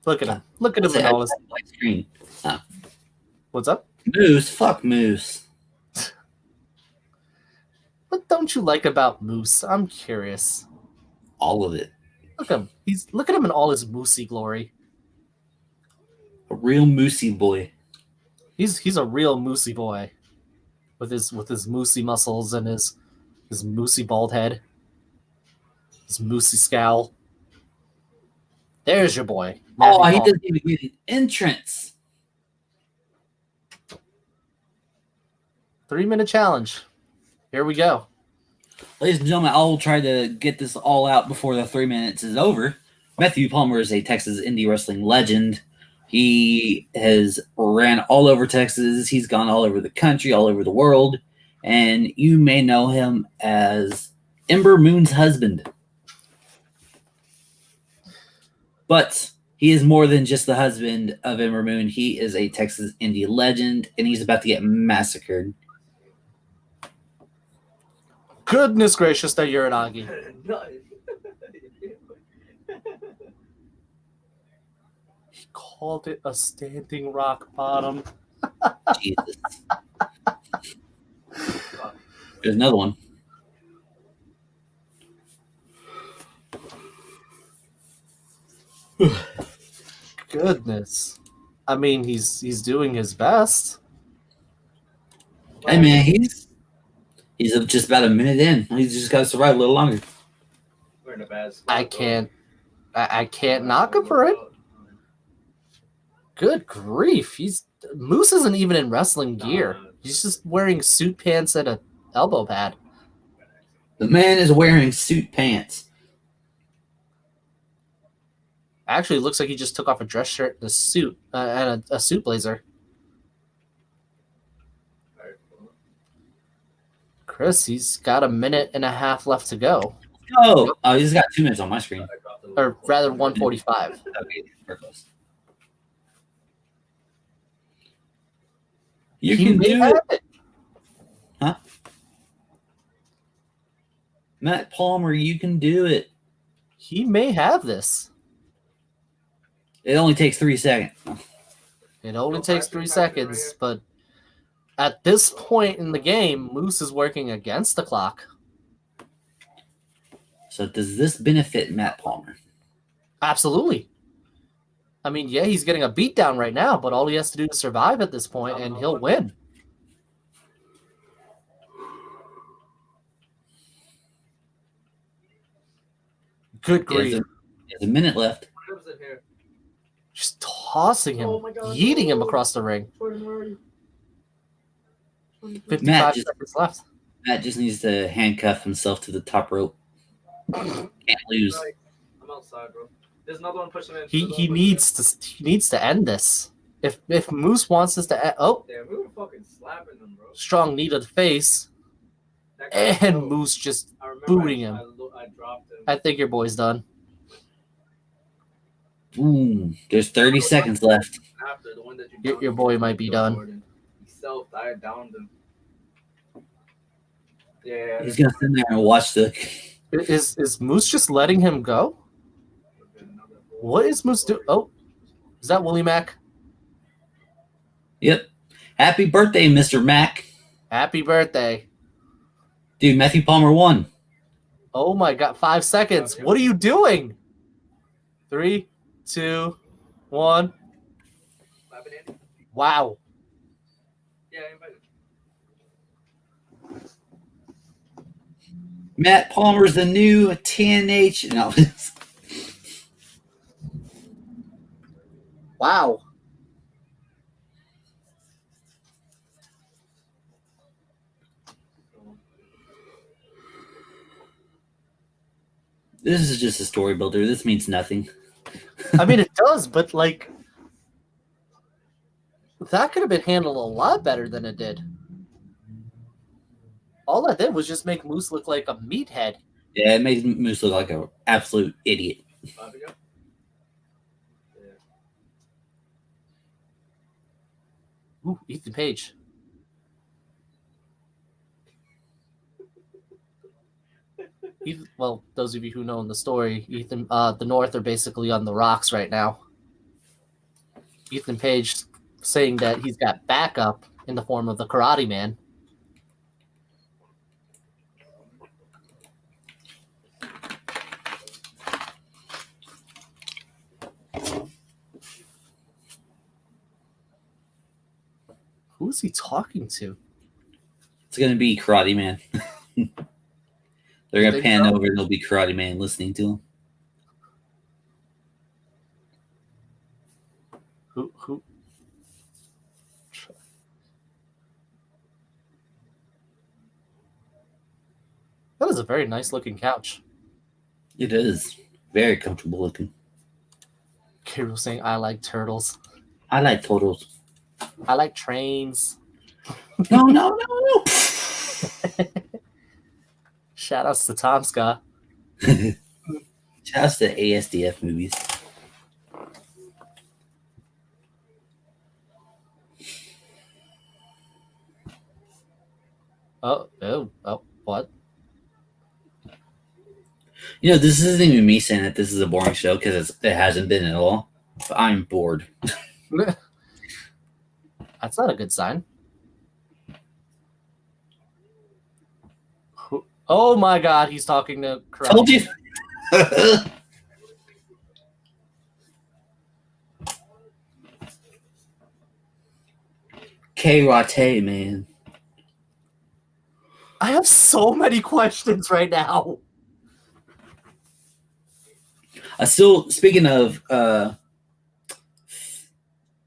Look at him. Look at him in all his... White screen. What's up? Moose. Fuck Moose. What don't you like about Moose? I'm curious. All of it. Look at him. Look at him in all his moosey glory. A real moosey boy. He's a real moosey boy, with his moosey muscles and his moosey bald head, his moosey scowl. There's your boy. Oh, he doesn't even get an entrance. 3-minute challenge. Here we go. Ladies and gentlemen, I will try to get this all out before the 3 minutes is over. Matthew Palmer is a Texas indie wrestling legend. He has ran all over Texas. He's gone all over the country, all over the world. And you may know him as Ember Moon's husband. But he is more than just the husband of Ember Moon. He is a Texas indie legend, and he's about to get massacred. Goodness gracious, that Uranagi. He called it a standing rock bottom. Jesus. There's another one. Goodness. I mean, he's doing his best. Hey man, he's just about a minute in. He's just got to survive a little longer. We're in a bad spot. I can't knock him for it. Good grief. Moose isn't even in wrestling gear. He's just wearing suit pants and a elbow pad. The man is wearing suit pants. Actually, it looks like he just took off a dress shirt and a suit and a suit blazer. Chris, he's got a minute and a half left to go. Oh, he's got 2 minutes on my screen. Or rather, 1:45. Okay, we're close. You He can may do have it. it. Huh? Matt Palmer, you can do it. He may have this. It only takes 3 seconds. It only takes 3 seconds, but at this point in the game, Moose is working against the clock. So does this benefit Matt Palmer? Absolutely. I mean, yeah, he's getting a beatdown right now, but all he has to do is survive at this point, and he'll win. Good grief. There's a minute left. Just tossing him, Oh my God, yeeting him no. across the ring. 55 Matt just- seconds left. Matt just needs to handcuff himself to the top rope. Can't lose. I'm outside, bro. There's another one pushing in. He needs to end this. If Moose wants this to end, Damn, we were fucking slapping them, bro. strong knee to the face, That guy- and bro, Moose just I remember booting him. I dropped him. I think your boy's done. Ooh, there's 30 seconds left. After the one that you Your downed, boy might be done. He self-died, downed him. Yeah. He's gonna sit there and watch the. Is Moose just letting him go? What is Moose doing? Oh, is that Willie Mack? Yep. Happy birthday, Mr. Mack. Happy birthday. Dude, Matthew Palmer won. Oh my God, 5 seconds. What are you doing? 3, 2, 1. Slapping in. Wow. Yeah, I invited. Matt Palmer's the new TNH. No. Wow. This is just a story builder. This means nothing. I mean, it does, but like, that could have been handled a lot better than it did. All that did was just make Moose look like a meathead. Yeah, it made Moose look like an absolute idiot. Bobby go? Yeah. Ooh, Ethan Page. Well, those of you who know in the story, the North are basically on the rocks right now. Ethan Page saying that he's got backup in the form of the Karate Man. Who's he talking to? It's gonna be Karate Man. They're You gonna think pan so? over and it'll be Karate Man listening to him. Who? That is a very nice looking couch. It is very comfortable looking. Gabriel saying, I like turtles. I like totals. I like trains. No. Shout outs to Tom Scott. Shouts to ASDF movies. Oh, what? You know, this isn't even me saying that this is a boring show because it hasn't been at all. But I'm bored. That's not a good sign. Oh my God, he's talking to Karate. Told you. Karate, man. I have so many questions right now. Still, speaking of the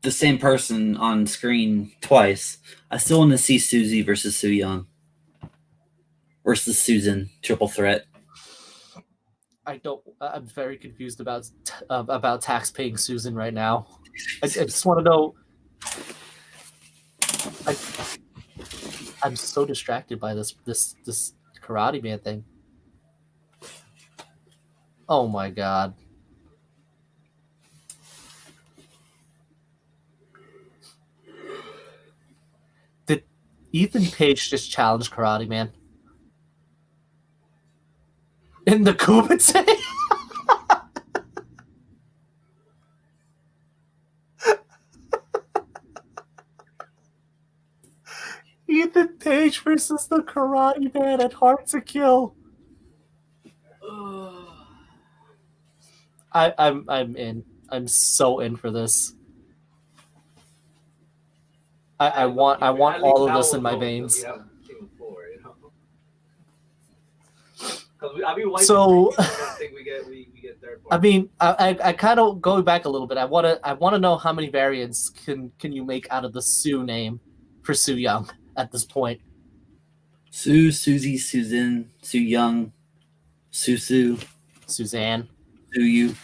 same person on screen twice, I still want to see Susie versus Su Young versus Susan triple threat. I'm very confused about tax paying Susan right now. I just want to know. I'm so distracted by this Karate Man thing. Oh my god. Did Ethan Page just challenge Karate Man? In the Kumite? Ethan Page versus the Karate Man at Hard to Kill. I'm in. I'm so in for this. I want all of this in my veins. So, I mean, I kind of go back a little bit. I want to know how many variants can you make out of the Sue name for Su Young at this point. Sue, Susie, Susan, Su Young, Susu, Suzanne. Su You.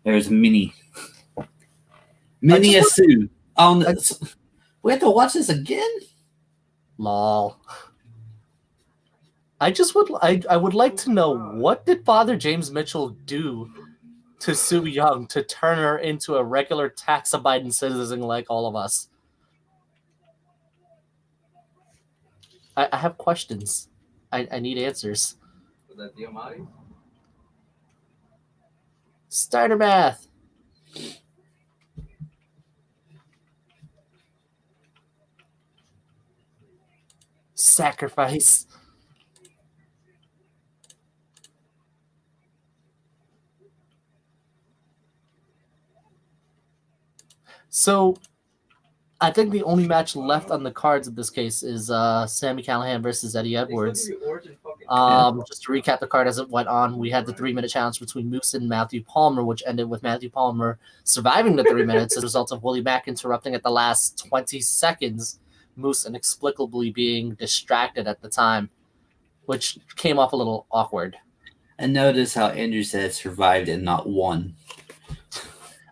There's Minnie. Minnie as Sue. We have to watch this again? Lol. I would like to know, what did Father James Mitchell do to Su Young to turn her into a regular tax-abiding citizen like all of us? I have questions. I need answers. Was that the Amati? Starter math. Sacrifice. So, I think the only match left on the cards in this case is Sami Callihan versus Eddie Edwards. Just to recap the card as it went on, we had the 3-minute challenge between Moose and Matthew Palmer, which ended with Matthew Palmer surviving the 3 minutes as a result of Willie Mack interrupting at the last 20 seconds, Moose inexplicably being distracted at the time, which came off a little awkward. And notice how Andrew said survived and not won.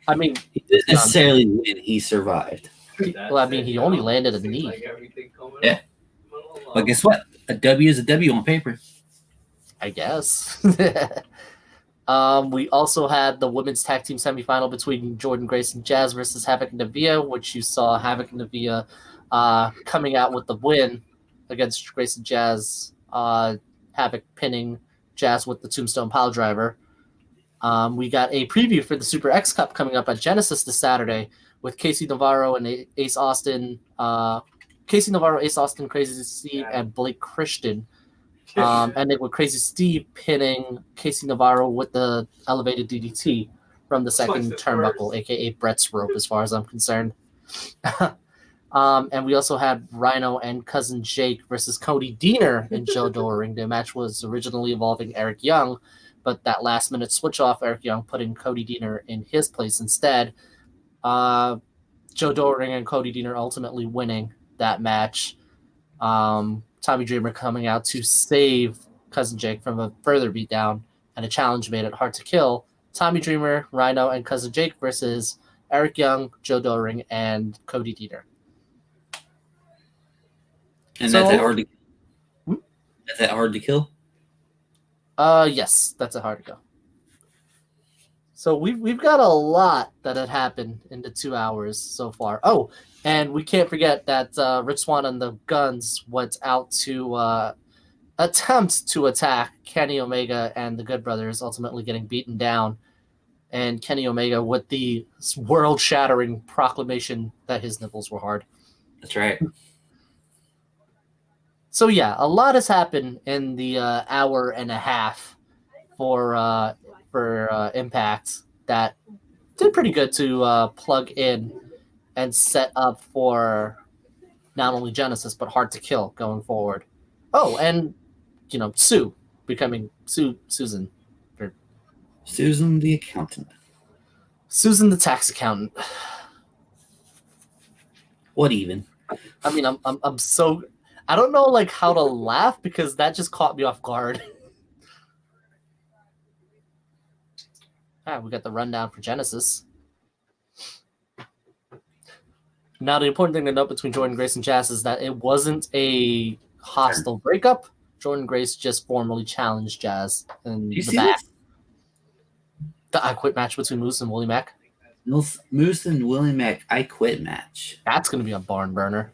I mean, he didn't necessarily win, he survived. Well, I mean, he only landed a knee. Yeah. But guess what? A W is a W on paper. I guess. We also had the women's tag team semifinal between Jordan Grace and Jazz versus Havoc and Navia, which you saw Havoc and Navia coming out with the win against Grace and Jazz. Havoc pinning Jazz with the Tombstone Piledriver. We got a preview for the Super X Cup coming up at Genesis this Saturday with Casey Navarro and Ace Austin. Casey Navarro, Ace Austin, Crazy Steve, and Blake Christian. Ending with Crazy Steve pinning Casey Navarro with the elevated DDT from the second turnbuckle, a.k.a. Brett's rope, as far as I'm concerned. And we also had Rhino and Cousin Jake versus Cody Diener and Joe Doering. The match was originally involving Eric Young, but that last-minute switch-off, Eric Young putting Cody Diener in his place instead. Joe Doering and Cody Diener ultimately winning that match. Tommy Dreamer coming out to save Cousin Jake from a further beatdown, and a challenge made it hard to kill. Tommy Dreamer, Rhino, and Cousin Jake versus Eric Young, Joe Doering, and Cody Diener. And that's it hard to kill? That's it hard to kill? Yes, that's a hard to go. So we've got a lot that had happened in the 2 hours so far. Oh, and we can't forget that Rich Swann and the Guns went out to attempt to attack Kenny Omega and the Good Brothers, ultimately getting beaten down. And Kenny Omega with the world-shattering proclamation that his nipples were hard. That's right. So yeah, a lot has happened in the hour and a half for Impact that did pretty good to plug in and set up for not only Genesis but Hard to Kill going forward. Oh, and Sue becoming Susan Susan the accountant. Susan the tax accountant. What even? I mean, I'm so I don't know like how to laugh because that just caught me off guard. We got the rundown for Genesis. Now, the important thing to note between Jordan Grace and Jazz is that it wasn't a hostile breakup. Jordan Grace just formally challenged Jazz in Do you the see back. this? The I Quit match between Moose and Willie Mack. Moose and Willie Mack I Quit match. That's going to be a barn burner.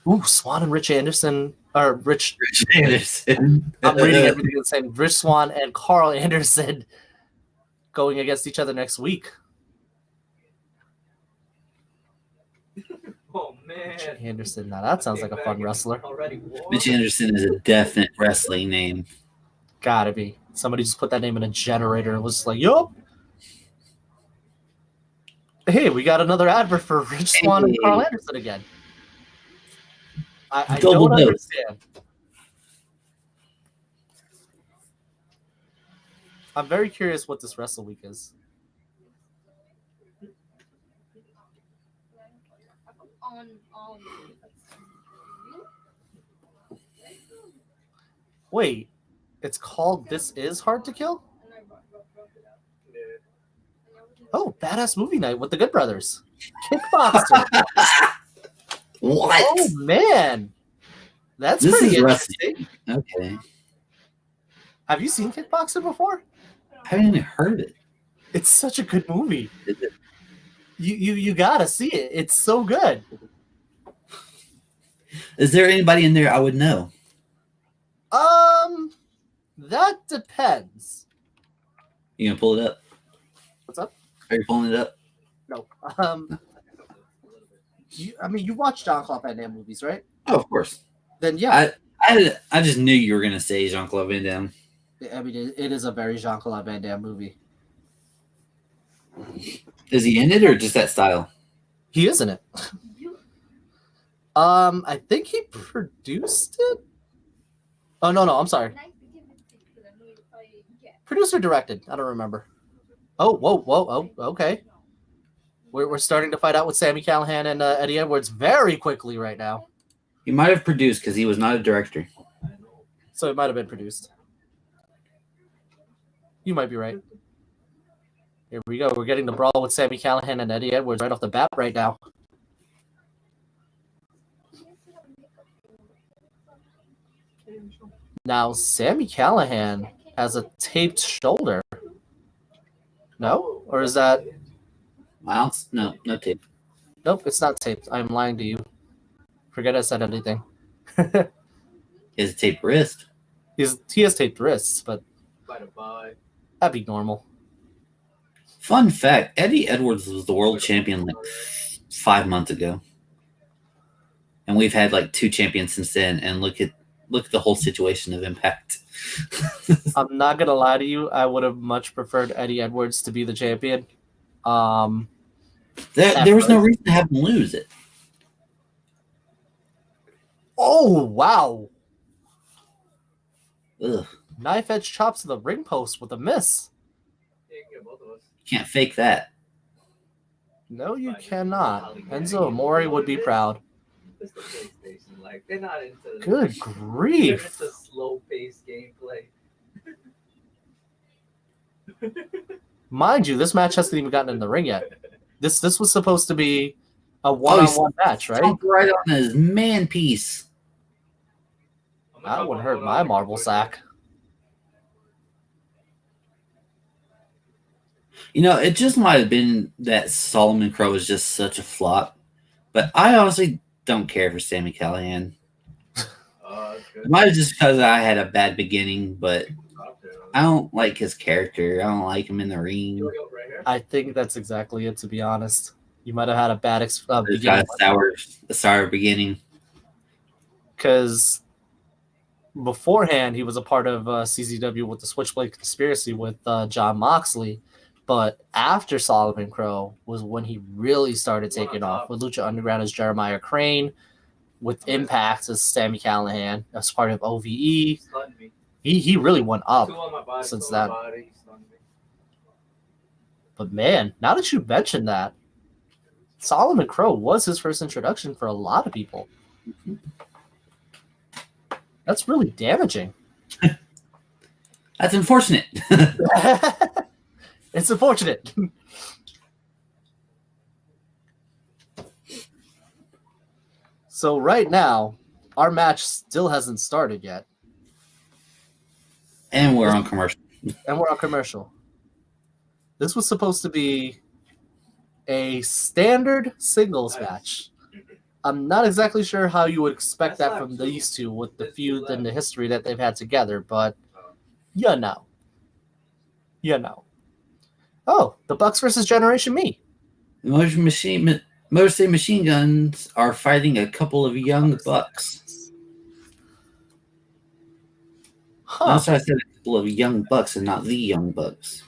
Ooh, Swan and Rich Anderson. Or Rich Anderson. I'm reading everything the same. Rich Swan and Carl Anderson going against each other next week. Oh man. Rich Anderson. Now that sounds like a fun wrestler. Already. Mitch Anderson is a definite wrestling name. Gotta be. Somebody just put that name in a generator and was just like, yup. Hey, we got another advert for Rich Swan and Carl Anderson again. I don't understand. I'm very curious what this Wrestle Week is. Wait, it's called This Is Hard to Kill? Oh, badass movie night with the Good Brothers. Kickboxer. What? Oh, man. That's This pretty is interesting. Okay. Have you seen Kickboxer before? I haven't even heard it. It's such a good movie. Is it? You gotta see it. It's so good. Is there anybody in there I would know? That depends. You gonna pull it up? What's up? Are you pulling it up? No. You watch John Claude Van Damme movies, right? Oh, of course. Then yeah. I just knew you were gonna say Jean-Claude Van Damme. I mean, it is a very Jean Claude Van Damme movie. Is he in it or just that style? He is in it. I think he produced it. Oh no, I'm sorry. Producer directed. I don't remember. Oh, whoa. Oh, okay. We're starting to find out with Sami Callihan and Eddie Edwards very quickly right now. He might have produced because he was not a director. So it might have been produced. You might be right. Here we go. We're getting the brawl with Sami Callihan and Eddie Edwards right off the bat right now. Now, Sami Callihan has a taped shoulder. No? Or is that... Miles? No tape. Nope, it's not taped. I'm lying to you. Forget I said anything. He has a taped wrist. He has taped wrists, but Bye. that'd be normal. Fun fact, Eddie Edwards was the world champion like 5 months ago. And we've had like 2 champions since then, and look at the whole situation of Impact. I'm not gonna lie to you. I would have much preferred Eddie Edwards to be the champion. There was no reason to have him lose it. Oh wow! Ugh. Knife edge chops to the ring post with a miss. You can get both of us. Can't fake that. No, you cannot. Enzo Amore would be proud. It's the PlayStation. Like they're not into. Good They're grief! into slow-paced gameplay. Mind you, this match hasn't even gotten in the ring yet. This was supposed to be a one-on-one match, right? Stomped right on his man piece. That wouldn't hurt my marble sack. You know, it just might have been that Solomon Crow was just such a flop. But I honestly don't care for Sami Callihan. It might have just because I had a bad beginning, but I don't like his character. I don't like him in the ring. I think that's exactly it, to be honest. You might have had a bad He's got beginning. a sour beginning. Because beforehand, he was a part of CZW with the Switchblade Conspiracy with John Moxley. But after Solomon Crow was when he really started taking off with Lucha Underground as Jeremiah Crane, with Impact as Sammy Callahan as part of OVE. Stunned me. He really went up Two on my body, since two on then. my body, stunned me. But man, now that you mentioned that, Solomon Crow was his first introduction for a lot of people. That's really damaging. That's unfortunate. It's unfortunate. So right now, our match still hasn't started yet. And we're on commercial. And we're on commercial. This was supposed to be a standard singles match. I'm not exactly sure how you would expect that from these two with the feud and the history that they've had together, but you know. You know. Oh, the Bucks versus Generation Me. The Motor City Machine Guns are fighting a couple of young bucks. Huh. That's why I said a couple of young bucks and not the young bucks.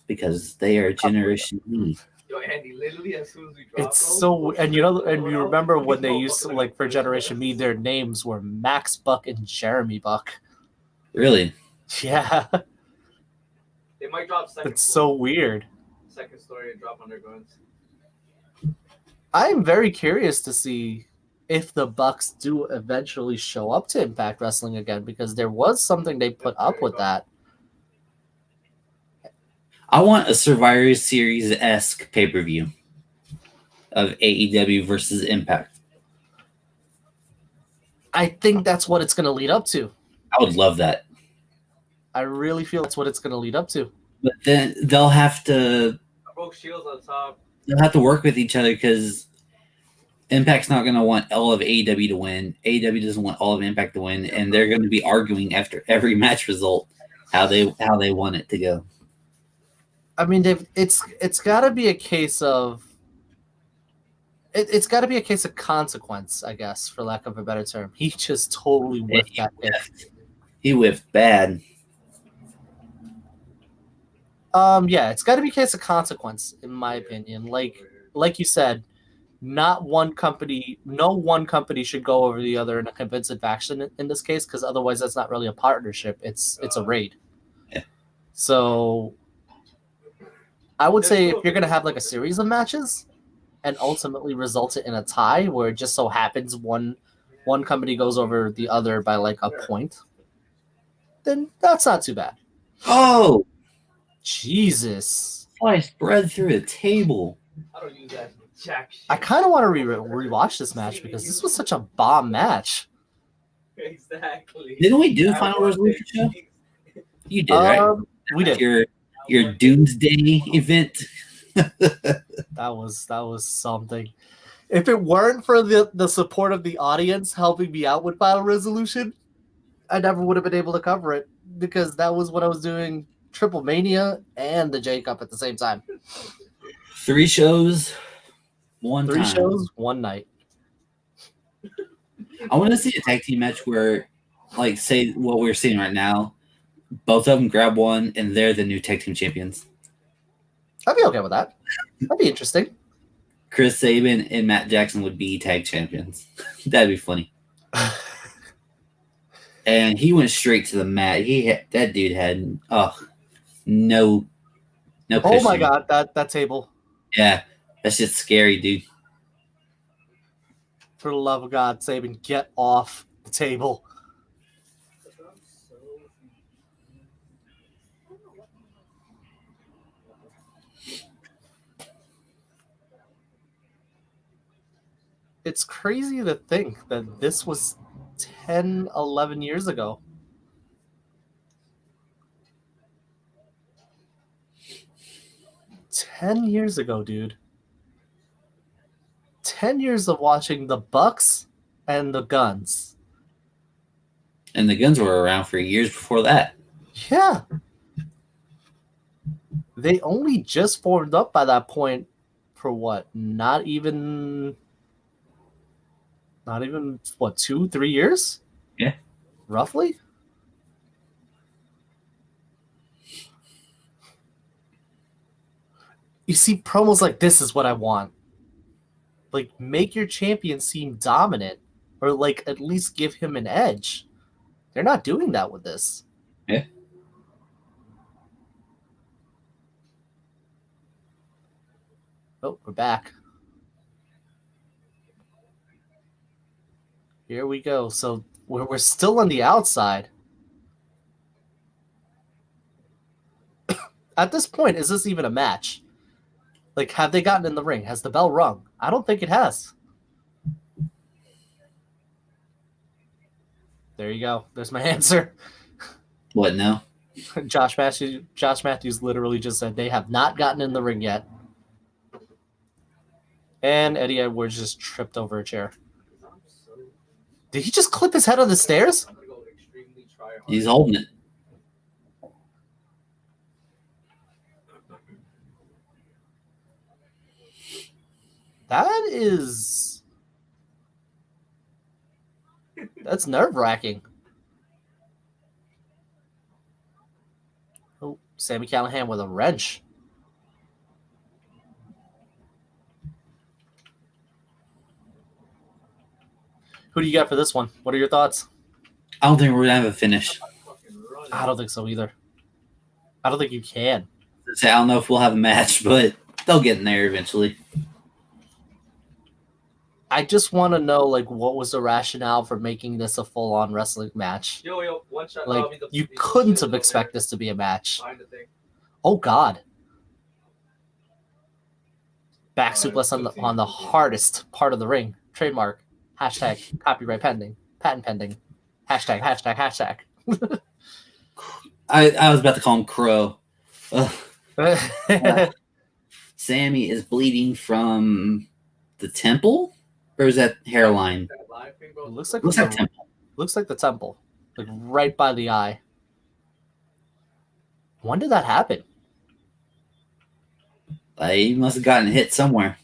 Because they are Generation Me. Yo, Andy, literally as soon as we dropped It's those, so, and you remember when they used to, like, for Generation Me, their names were Max Buck and Jeremy Buck. Really? Yeah, they might drop second. it's so weird. Second story and drop Undergrounds. I'm very curious to see if the Bucks do eventually show up to Impact Wrestling again, because there was something they put up with that. I want a Survivor Series-esque pay-per-view of AEW versus Impact. I think that's what it's going to lead up to. I would love that. I really feel that's what it's going to lead up to. But then they'll have to I broke Shields on top. work with each other because Impact's not going to want all of AEW to win. AEW doesn't want all of Impact to win, and they're going to be arguing after every match result how they want it to go. I mean, it's got to be a case of it's got to be a case of consequence, I guess, for lack of a better term. He just totally whiffed that pick. He whiffed bad. Yeah, it's got to be a case of consequence, in my opinion. Like you said, no one company should go over the other in a convincing fashion in this case, because otherwise that's not really a partnership. It's a raid. Yeah. So I would say if you're gonna have like a series of matches and ultimately result it in a tie where it just so happens one company goes over the other by like a point, then that's not too bad. Oh, Jesus. I spread through a table. I don't use that jack shit. I kind of want to rewatch this match because this was such a bomb match. Exactly. Didn't we do Final Resolution show? You did, right? We did. Your Doomsday event. That was something. If it weren't for the support of the audience helping me out with Final Resolution, I never would have been able to cover it because that was what I was doing Triple Mania and the J Cup at the same time. 3 shows, one Three time. shows, one night. I want to see a tag team match where, like, say what we're seeing right now, both of them grab one and they're the new tag team champions. I'd be okay with that. That'd be interesting. Chris Sabin and Matt Jackson would be tag champions. That'd be funny. And he went straight to the mat. That dude had no Oh my cushion. god, that table. Yeah, that's just scary, dude. For the love of God, Sabin, get off the table. It's crazy to think that this was 10, 11 years ago. 10 years ago, dude. 10 years of watching the Bucks and the Guns. And the Guns were around for years before that. Yeah. They only just formed up by that point for what? Not even what, 2-3 years? Yeah. Roughly? You see promos like this is what I want. Like, make your champion seem dominant, or like at least give him an edge. They're not doing that with this. Yeah. Oh, we're back. Here we go. So we're still on the outside. At this point, is this even a match? Like, have they gotten in the ring? Has the bell rung? I don't think it has. There you go. There's my answer. What now? Josh Matthews literally just said they have not gotten in the ring yet. And Eddie Edwards just tripped over a chair. Did he just clip his head on the stairs? He's holding it. That's nerve-wracking. Oh, Sami Callihan with a wrench. Who do you got for this one? What are your thoughts? I don't think we're gonna have a finish. I don't think so either. I don't think you can. I don't know if we'll have a match, but they'll get in there eventually. I just want to know, like, what was the rationale for making this a full-on wrestling match? Yo, one shot. Like, you couldn't have expected this to be a match. Oh, God. Back suplex on the hardest part of the ring. Trademark. Hashtag copyright pending. Patent pending. Hashtag. I was about to call him Crow. Sammy is bleeding from the temple? Or is that hairline? Looks like temple. Looks like the temple. Like right by the eye. When did that happen? He must have gotten hit somewhere.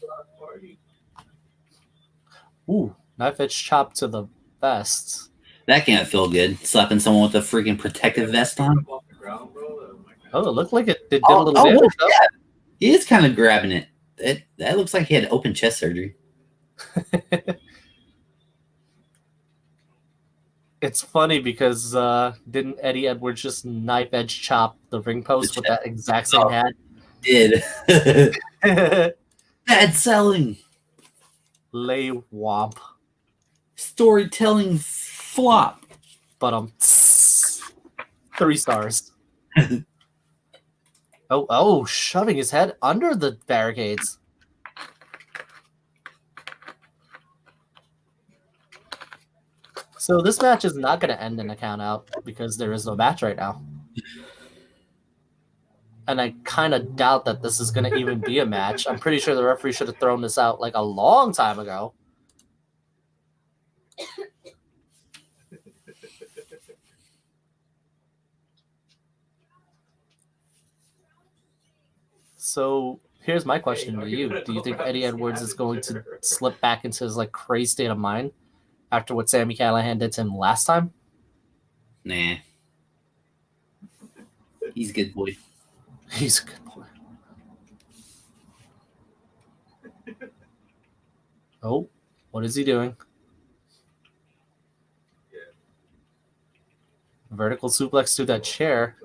Ooh, knife edge chop to the vest. That can't feel good. Slapping someone with a freaking protective vest on. Oh, it looked like it did a little damage. Yeah. He is kind of grabbing it. That looks like he had open chest surgery. It's funny because didn't Eddie Edwards just knife edge chop the ring post with that exact same hat? Did. Bad selling. Lay womp. Storytelling flop. But 3 stars. Oh, shoving his head under the barricades. So this match is not going to end in a count out because there is no match right now. And I kind of doubt that this is going to even be a match. I'm pretty sure the referee should have thrown this out like a long time ago. So here's my question to you. Do you think Eddie Edwards is going to slip back into his like crazy state of mind after what Sami Callihan did to him last time? Nah. He's a good boy. He's a good boy. Oh, what is he doing? Vertical suplex to that chair.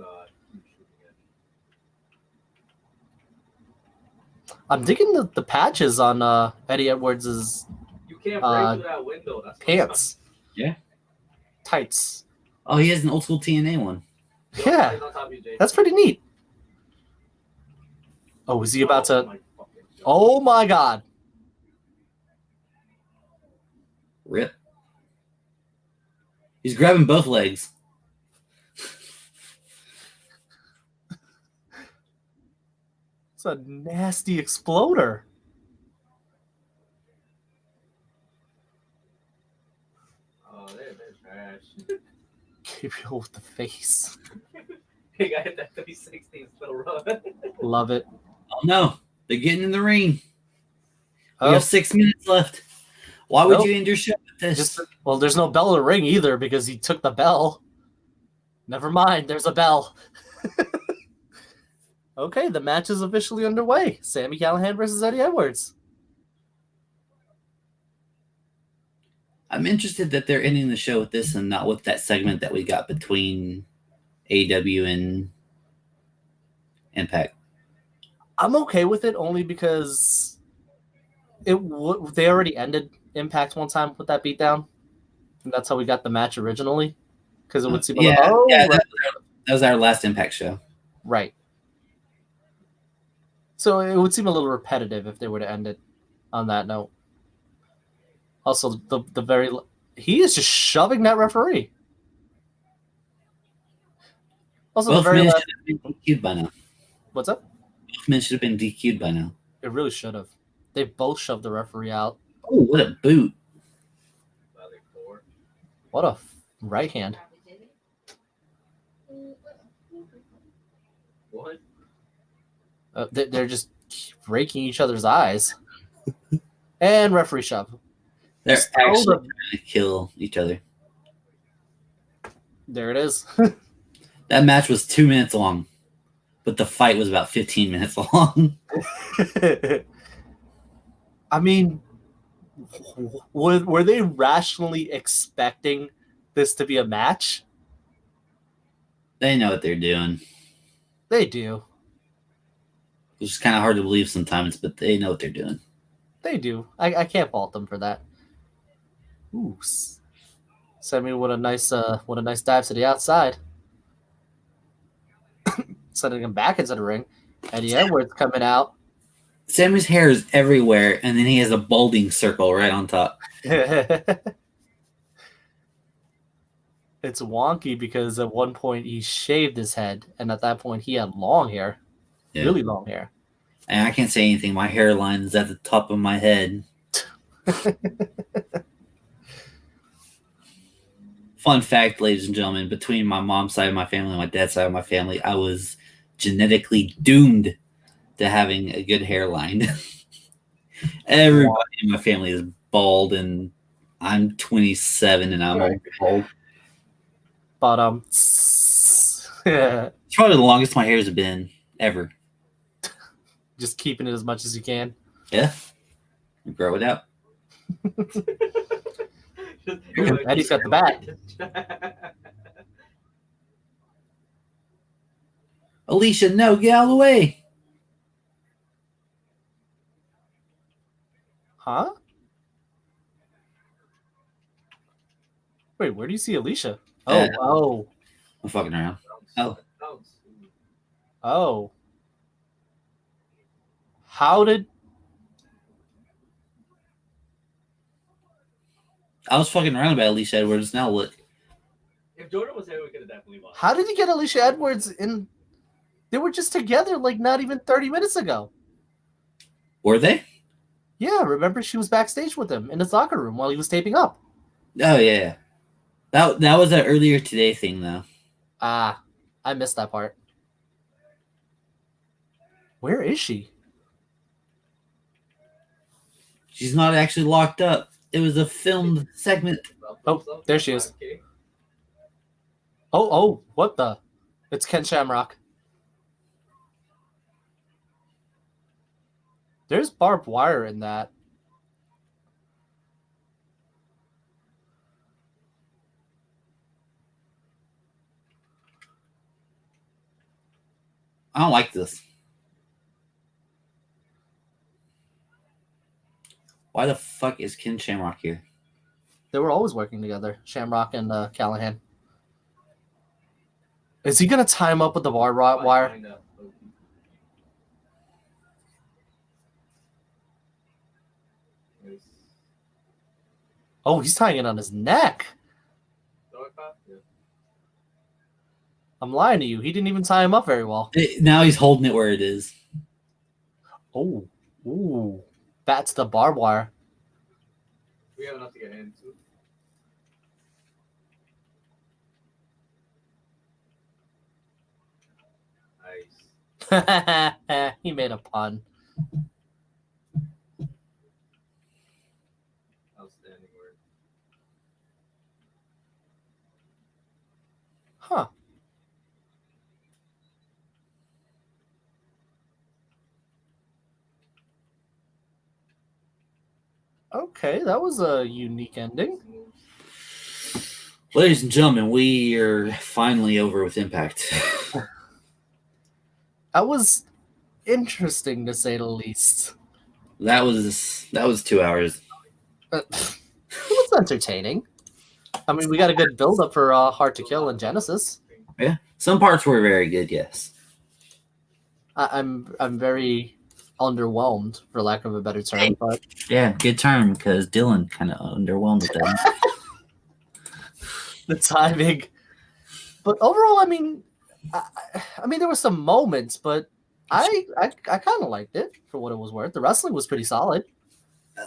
I'm digging the patches on Eddie Edwards' You can't break through that window. That's pants. Yeah. Tights. Oh, he has an old school TNA one. Yeah. That's pretty neat. Oh, is he about to... Oh, my God. Rip. He's grabbing both legs. It's a nasty exploder. Oh, they're trash. Gabriel with the face. He got hit that 360 still run. Love it. Oh, no. They're getting in the ring. We Oh, have 6 minutes left. Why would you end your show with this? well, there's no bell to ring either because he took the bell. Never mind. There's a bell. Okay, the match is officially underway. Sami Callihan versus Eddie Edwards. I'm interested that they're ending the show with this and not with that segment that we got between AEW and Impact. I'm okay with it only because they already ended Impact one time with that beatdown. And that's how we got the match originally. Because it would seem Yeah, right. That was our last Impact show. Right. So it would seem a little repetitive if they were to end it on that note. Also, he is just shoving that referee. Also, Both men should have been DQ'd by now. What's up? Both men should have been DQ'd by now. It really should have. They both shoved the referee out. Oh, what a boot! What a right hand. What? They're just raking each other's eyes. And referee shove. They're Just actually throw trying to kill each other. There it is. That match was 2 minutes long, but the fight was about 15 minutes long. I mean, were they rationally expecting this to be a match? They know what they're doing. They do. It's just kind of hard to believe sometimes, but they know what they're doing. They do. I can't fault them for that. Ooh. Sami with a nice dive to the outside. Sending him back into the ring. Eddie Edwards coming out. Sammy's hair is everywhere, and then he has a balding circle right on top. It's wonky because at one point he shaved his head, and at that point he had long hair. Yeah. Really long hair. And I can't say anything. My hairline is at the top of my head. Fun fact, ladies and gentlemen, between my mom's side of my family and my dad's side of my family, I was genetically doomed to having a good hairline. Everybody in my family is bald, and I'm 27 and I'm bald. But It's probably the longest my hair's been ever. just keeping it as much as you can. Yeah. Grow it out. Eddie's got the bat. Alicia, no, get out of the way. Huh? Wait, where do you see Alicia? Oh. I'm fucking around. Oh. How did... I was fucking around about Alicia Edwards. Now look. If Jordan was there, we could have definitely won. How did you get Alicia Edwards in... They were just together like not even 30 minutes ago. Were they? Yeah, remember she was backstage with him in his locker room while he was taping up. Oh, yeah. That was an earlier today thing, though. Ah, I missed that part. Where is she? She's not actually locked up. It was a filmed segment. Oh, there she is. Oh, what the? It's Ken Shamrock. There's barbed wire in that. I don't like this. Why the fuck is Ken Shamrock here? They were always working together, Shamrock and Callahan. Is he going to tie him up with the barbed wire? Oh, he's tying it on his neck. I'm lying to you. He didn't even tie him up very well. Now he's holding it where it is. Oh, ooh. That's the barbed wire. We have enough to get into. Nice. He made a pun. Outstanding work. Huh. Okay, that was a unique ending. Ladies and gentlemen, we are finally over with Impact. That was interesting to say the least. that was 2 hours. It was entertaining. I mean, we got a good build up for Hard to Kill and Genesis. Yeah, some parts were very good. Yes. I'm very underwhelmed, for lack of a better term, but Yeah, good term because Dylan kind of underwhelmed with that. the timing. But overall, I mean, there were some moments, but I kind of liked it for what it was worth. The wrestling was pretty solid.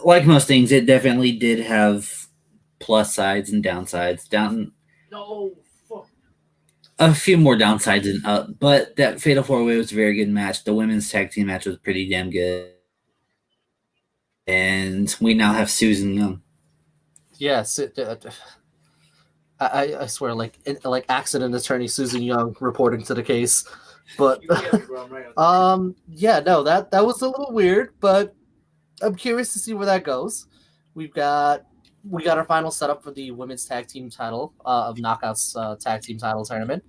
Like most things, it definitely did have plus sides and downsides. No, fuck. A few more downsides than up, but that Fatal 4-Way was a very good match. The women's tag team match was pretty damn good. And we now have Susan Young. Yes, I swear, like accident attorney Susan Young reporting to the case. But yeah, no, that was a little weird, but I'm curious to see where that goes. We got our final setup for the women's tag team title of Knockouts tag team title tournament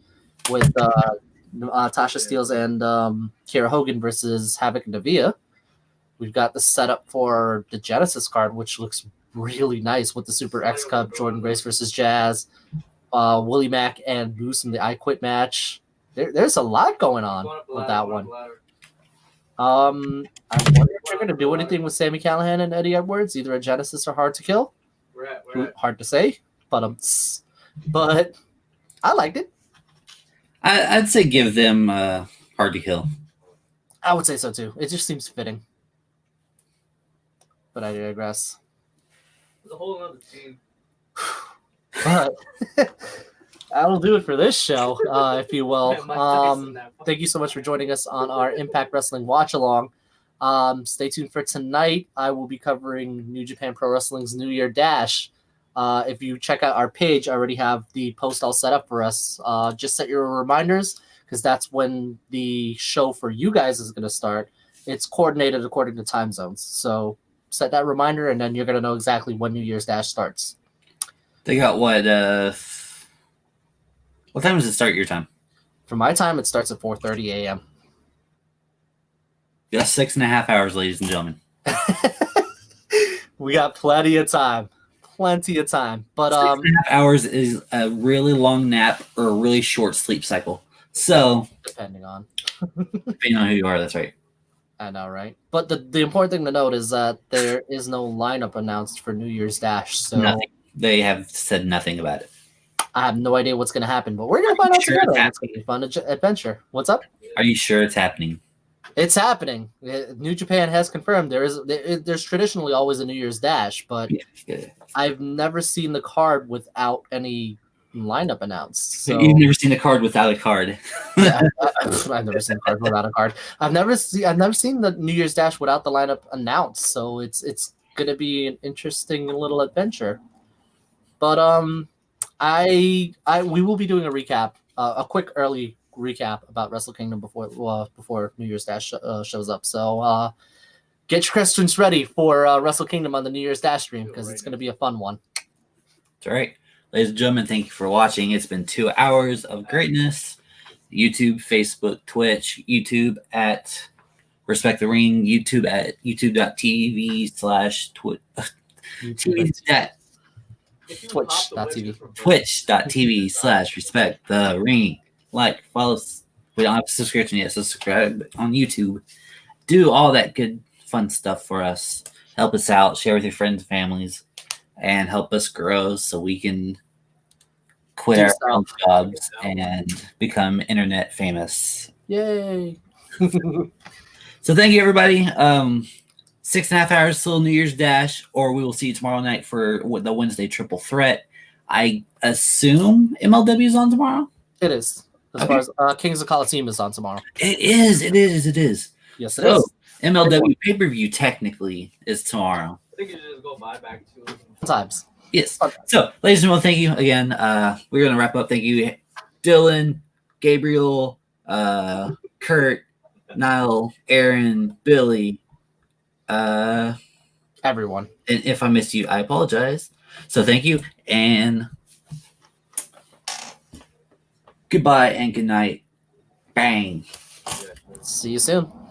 with Tasha Steelz and Kiera Hogan versus Havoc and Nevaeh. We've got the setup for the Genesis card, which looks really nice with the Super X Cup, Jordan Grace versus Jazz, Willie Mack and Moose in the I Quit match. There's a lot going on with that one. I wonder if they're going to do anything with Sami Callihan and Eddie Edwards, either a Genesis or Hard to Kill. Hard to say, but I liked it. I'd say give them Hard to Kill. I would say so too. It just seems fitting. But I digress. There's a whole other team. But that'll do it for this show, if you will. Thank you so much for joining us on our Impact Wrestling watch along. Stay tuned for tonight. I will be covering New Japan Pro Wrestling's New Year Dash. If you check out our page, I already have the post all set up for us. Just set your reminders because that's when the show for you guys is going to start. It's coordinated according to time zones. So set that reminder, and then you're going to know exactly when New Year's Dash starts. They got what time does it start your time? For my time, it starts at 4:30 a.m. Just 6.5 hours, ladies and gentlemen. We got plenty of time. But 6.5 hours is a really long nap or a really short sleep cycle. So depending on who you are, that's right. I know, right? But the important thing to note is that there is no lineup announced for New Year's Dash. So nothing. They have said nothing about it. I have no idea what's going to happen, but we're going to find out together. It's going to be a fun adventure. What's up? Are you sure it's happening? It's happening. New Japan has confirmed there's traditionally always a New Year's Dash, but I've never seen the card without any lineup announced. So you've never seen a card without a card. Yeah, I've never seen a card without a card. I've never seen the New Year's Dash without the lineup announced. So it's going to be an interesting little adventure. But we will be doing a recap, a quick early recap about Wrestle Kingdom before New Year's Dash shows up. So get your questions ready for Wrestle Kingdom on the New Year's Dash stream because it's going to be a fun one. That's right. Ladies and gentlemen, thank you for watching. It's been 2 hours of greatness. YouTube, Facebook, Twitch, YouTube at Respect the Ring, YouTube at Twitch.tv/Respect the Ring. Like, follow us. We don't have a subscription yet, so subscribe on YouTube. Do all that good, fun stuff for us. Help us out. Share with your friends and families. And help us grow so we can quit our own jobs and become internet famous. Yay! So thank you, everybody. 6.5 hours till New Year's Dash, or we will see you tomorrow night for the Wednesday Triple Threat. I assume MLW is on tomorrow? It is. As far as Kings of Coliseum is on tomorrow. It is. Yes, it is. MLW pay-per-view technically is tomorrow. I think you should just go buy back to Sometimes. Yes. So, ladies and gentlemen, thank you again. We're going to wrap up. Thank you, Dylan, Gabriel, Kurt, Niall, Aaron, Billy, everyone. And if I missed you, I apologize. So thank you, and goodbye and good night. Bang. See you soon.